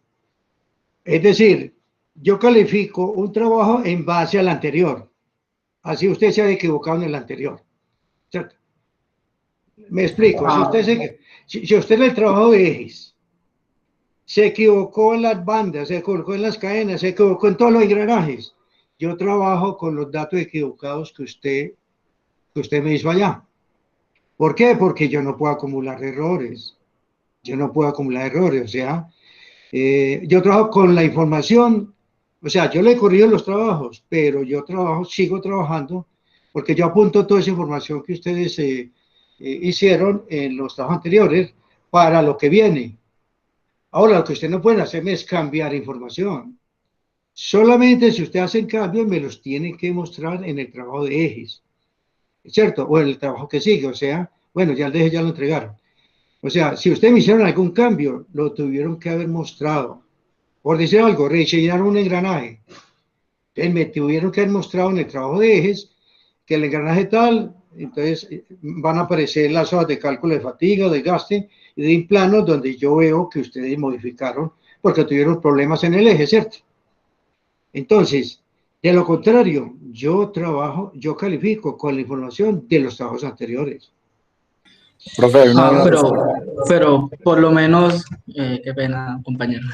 Es decir, yo califico un trabajo en base al anterior. Así usted se ha equivocado en el anterior, ¿cierto? Me explico. Si Ah, usted, si usted en el trabajo de ejes se equivocó en las bandas, se equivocó en las cadenas, se equivocó en todos los engranajes, yo trabajo con los datos equivocados que usted me hizo allá. ¿Por qué? Porque yo no puedo acumular errores. Yo no puedo acumular errores. O sea, yo trabajo con la información. O sea, yo le he corrido los trabajos, pero yo trabajo, sigo trabajando, porque yo apunto toda esa información que ustedes hicieron en los trabajos anteriores para lo que viene. Ahora, lo que usted no puede hacerme es cambiar información. Solamente si usted hace cambios, me los tiene que mostrar en el trabajo de ejes, ¿cierto? O en el trabajo que sigue. O sea, bueno, ya el de ejes ya lo entregaron. O sea, si ustedes me hicieron algún cambio, lo tuvieron que haber mostrado. Por decir algo, rellenaron un engranaje. Entonces me tuvieron que haber mostrado en el trabajo de ejes que el engranaje tal, entonces van a aparecer las hojas de cálculo de fatiga, de desgaste y de implanos donde yo veo que ustedes modificaron porque tuvieron problemas en el eje, ¿cierto? Entonces, de lo contrario, yo trabajo, yo califico con la información de los trabajos anteriores. Profe, hay una duda. pero por lo menos, qué pena, compañero.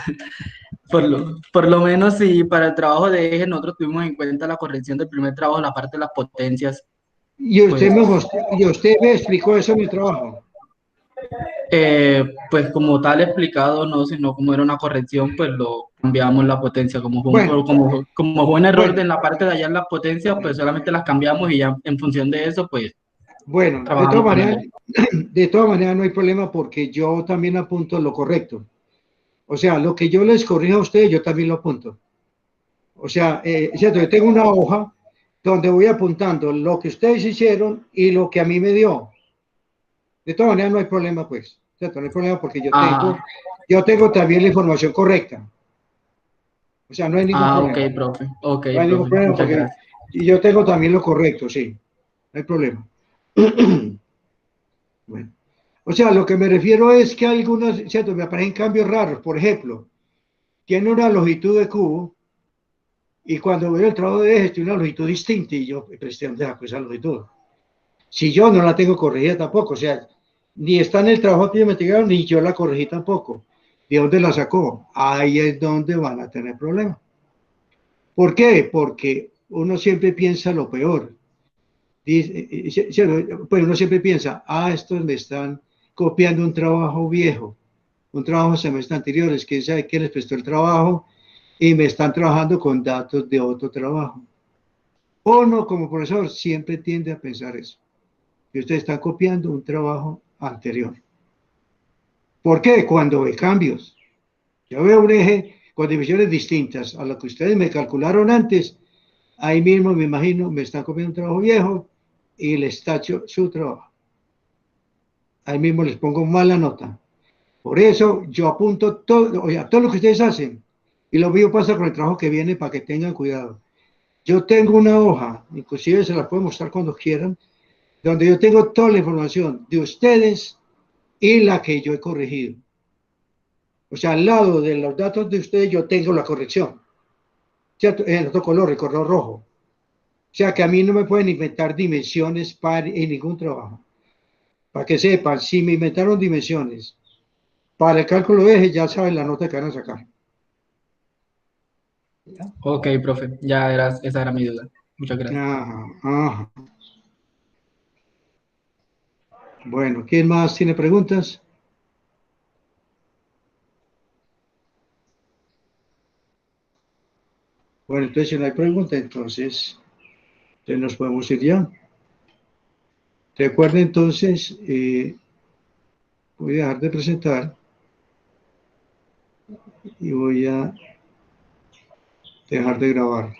Por lo menos si para el trabajo de eje nosotros tuvimos en cuenta la corrección del primer trabajo, la parte de las potencias, pues, Y usted me explicó eso en mi trabajo. pues como tal explicado, no, sino como era una corrección, pues lo cambiamos la potencia, Bueno, como fue un error bueno, en la parte de allá en las potencias, pues solamente las cambiamos y ya en función de eso, pues bueno, trabajamos con ellas. de todas maneras no hay problema porque yo también apunto lo correcto. O sea, lo que yo les corrija a ustedes, yo también lo apunto. O sea, cierto, yo tengo una hoja donde voy apuntando lo que ustedes hicieron y lo que a mí me dio. De todas maneras no hay problema, pues. ¿Cierto? No hay problema porque Ah, yo tengo también la información correcta. O sea, no hay ningún ok, problema. profe, ok, No hay ningún profe, problema muchas porque gracias. yo tengo también lo correcto, sí. No hay problema. Bueno. O sea, lo que me refiero es que algunos, ¿cierto? Me aparecen cambios raros. Por ejemplo, tiene una longitud de cubo y cuando veo el trabajo de eje tiene una longitud distinta y yo presté un deja esa longitud. Si yo no la tengo corregida tampoco, o sea, ni está en el trabajo que me entregaron, ni yo la corregí tampoco. ¿De dónde la sacó? Ahí es donde van a tener problemas. ¿Por qué? Porque uno siempre piensa lo peor. Pues uno siempre piensa, estos me están copiando un trabajo viejo, un trabajo de semestre anteriores, quién sabe quién les prestó el trabajo y me están trabajando con datos de otro trabajo. Uno como profesor siempre tiende a pensar eso, que ustedes están copiando un trabajo anterior. ¿Por qué? Cuando ve cambios. Yo veo un eje con divisiones distintas a lo que ustedes me calcularon antes, ahí mismo me imagino me están copiando un trabajo viejo y les tacho su trabajo. Ahí mismo les pongo mala nota. Por eso yo apunto todo, o sea, todo lo que ustedes hacen y lo mío pasa con el trabajo que viene para que tengan cuidado. Yo tengo una hoja, inclusive se la puedo mostrar cuando quieran, donde yo tengo toda la información de ustedes y la que yo he corregido. O sea, al lado de los datos de ustedes yo tengo la corrección, ¿cierto? En otro color, el color rojo. O sea, que a mí no me pueden inventar dimensiones en ningún trabajo. Para que sepan, si me inventaron dimensiones para el cálculo de eje, ya saben la nota que van a sacar. ¿Ya? Ok, profe, esa era mi duda. Muchas gracias. Ajá, ajá. Bueno, ¿quién más tiene preguntas? Bueno, entonces si no hay pregunta, entonces nos podemos ir ya. Recuerden entonces, voy a dejar de presentar y voy a dejar de grabar.